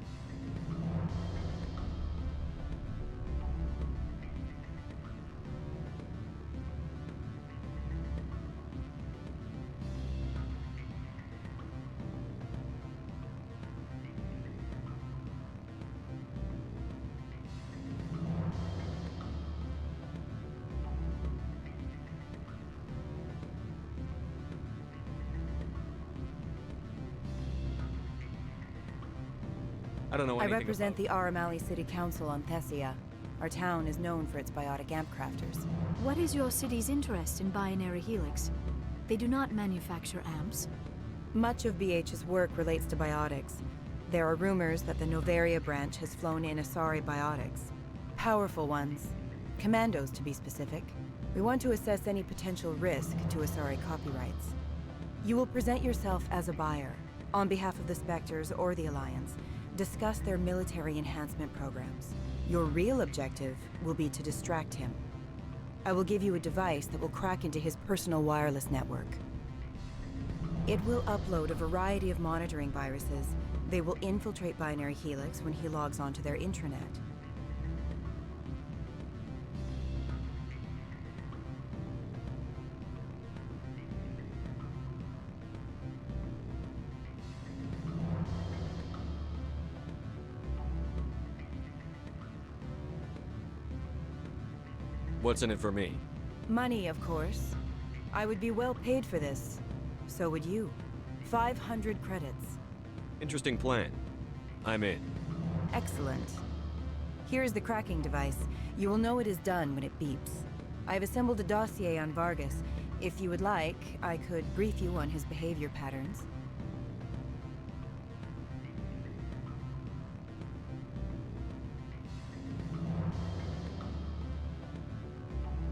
I don't know I anything represent the Aramali City Council on Thessia. Our town is known for its biotic amp crafters. What is your city's interest in Binary Helix? They do not manufacture amps. Much of BH's work relates to biotics. There are rumors that the Novaria branch has flown in Asari biotics. Powerful ones. Commandos, to be specific. We want to assess any potential risk to Asari copyrights. You will present yourself as a buyer, on behalf of the Spectres or the Alliance. Discuss their military enhancement programs. Your real objective will be to distract him. I will give you a device that will crack into his personal wireless network. It will upload a variety of monitoring viruses. They will infiltrate Binary Helix when he logs onto their intranet. What's in it for me? Money, of course. I would be well paid for this. So would you. 500 credits. Interesting plan. I'm in. Excellent. Here is the cracking device. You will know it is done when it beeps. I have assembled a dossier on Vargas. If you would like, I could brief you on his behavior patterns.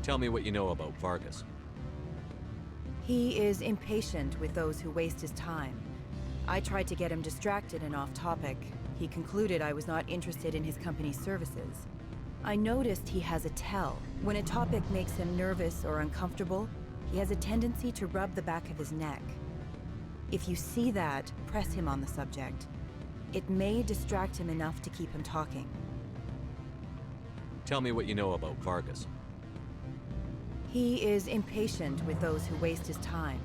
Tell me what you know about Vargas. He is impatient with those who waste his time. I tried to get him distracted and off topic. He concluded I was not interested in his company's services. I noticed he has a tell. When a topic makes him nervous or uncomfortable, he has a tendency to rub the back of his neck. If you see that, press him on the subject. It may distract him enough to keep him talking. Tell me what you know about Vargas. He is impatient with those who waste his time.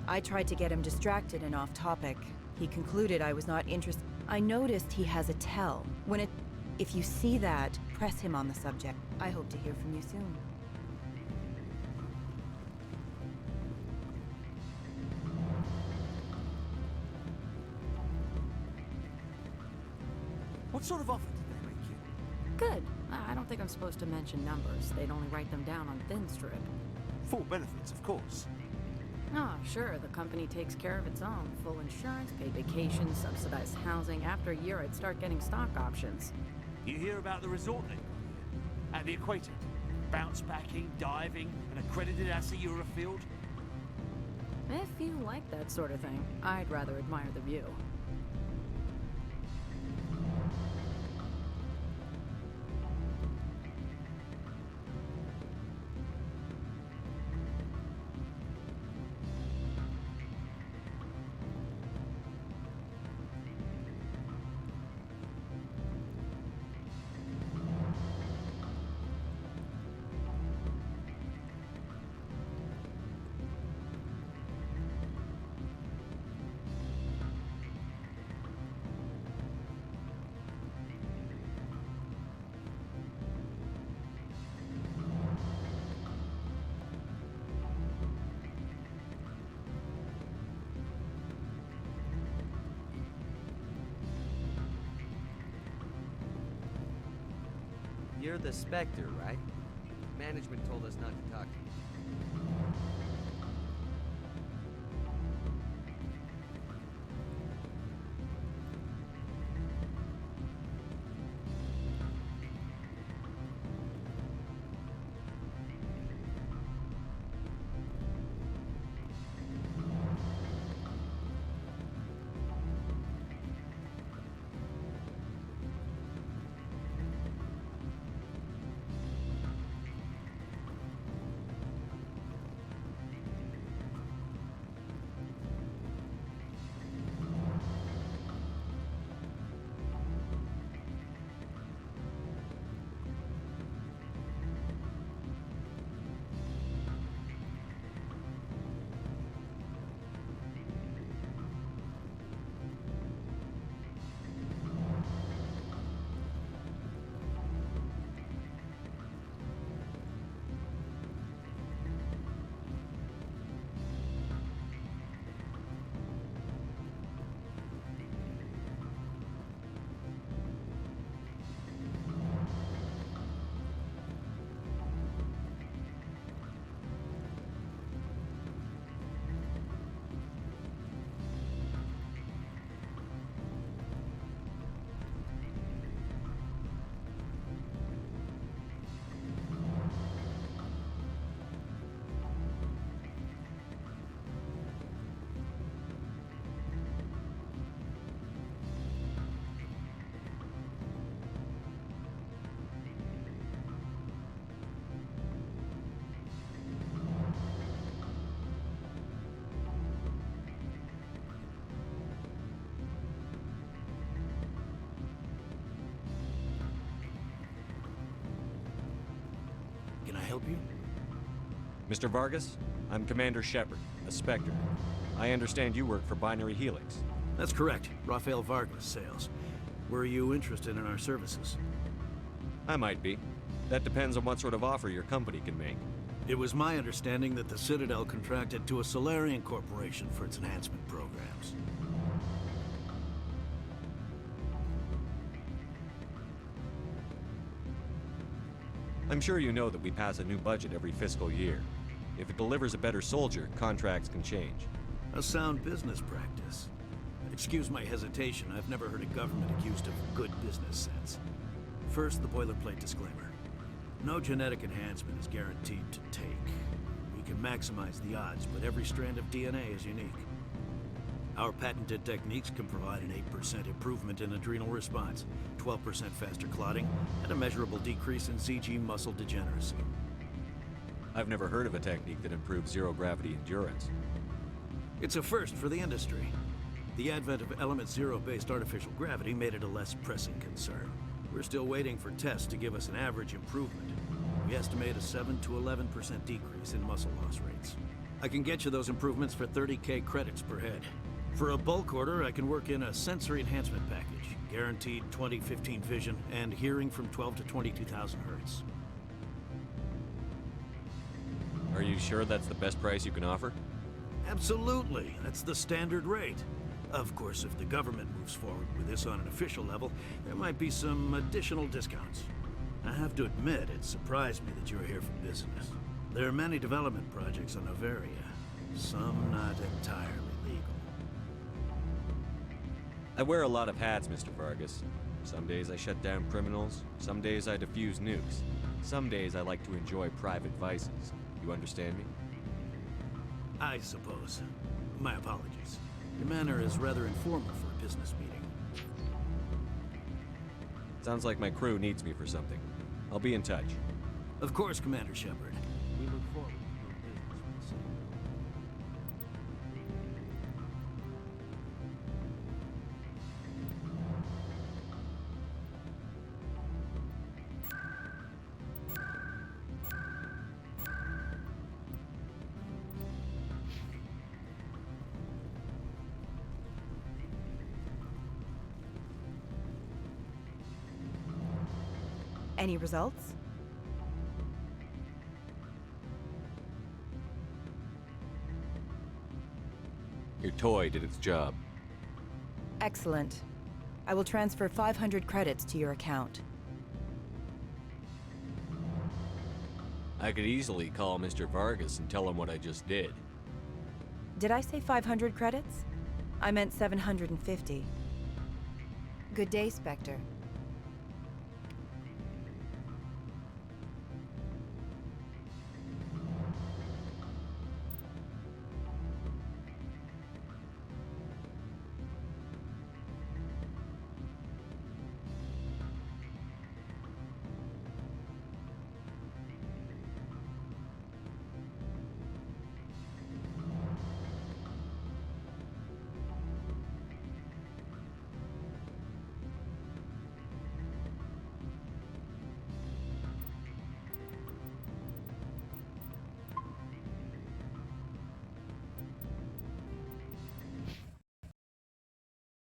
I tried to get him distracted and off topic. He concluded I was not interested. I noticed he has a tell. If you see that, press him on the subject. I hope to hear from you soon. What sort of offer did they make you? Good. I don't think I'm supposed to mention numbers. They'd only write them down on thin strip. Full benefits, of course. Oh, sure. The company takes care of its own. Full insurance, paid vacation, subsidized housing. After a year, I'd start getting stock options. You hear about the resort they've got here? At the equator. Bounce backing, diving, an accredited ASA Eurofield. If you like that sort of thing, I'd rather admire the view. You're the Spectre, right? Management told us not to talk to you. Can I help you? Mr. Vargas, I'm Commander Shepard, a Spectre. I understand you work for Binary Helix. That's correct. Rafael Vargas, sales. Were you interested in our services? I might be. That depends on what sort of offer your company can make. It was my understanding that the Citadel contracted to a Solarian corporation for its enhancement programs. I'm sure you know that we pass a new budget every fiscal year. If it delivers a better soldier, contracts can change. A sound business practice. Excuse my hesitation, I've never heard a government accused of good business sense. First, the boilerplate disclaimer. No genetic enhancement is guaranteed to take. We can maximize the odds, but every strand of DNA is unique. Our patented techniques can provide an 8% improvement in adrenal response, 12% faster clotting, and a measurable decrease in CG muscle degeneracy. I've never heard of a technique that improves zero-gravity endurance. It's a first for the industry. The advent of Element Zero-based artificial gravity made it a less pressing concern. We're still waiting for tests to give us an average improvement. We estimate a 7 to 11% decrease in muscle loss rates. I can get you those improvements for 30K credits per head. For a bulk order, I can work in a sensory enhancement package, guaranteed 20/15 vision, and hearing from 12 to 22,000 hertz. Are you sure that's the best price you can offer? Absolutely. That's the standard rate. Of course, if the government moves forward with this on an official level, there might be some additional discounts. I have to admit, it surprised me that you're here for business. There are many development projects on Noveria, some not entirely legal. I wear a lot of hats, Mr. Vargas. Some days I shut down criminals, some days I defuse nukes. Some days I like to enjoy private vices. You understand me? I suppose. My apologies. Your manner is rather informal for a business meeting. Sounds like my crew needs me for something. I'll be in touch. Of course, Commander Shepard. We look forward to doing business with you. Any results? Your toy did its job. Excellent. I will transfer 500 credits to your account. I could easily call Mr. Vargas and tell him what I just did. Did I say 500 credits? I meant 750. Good day, Spectre.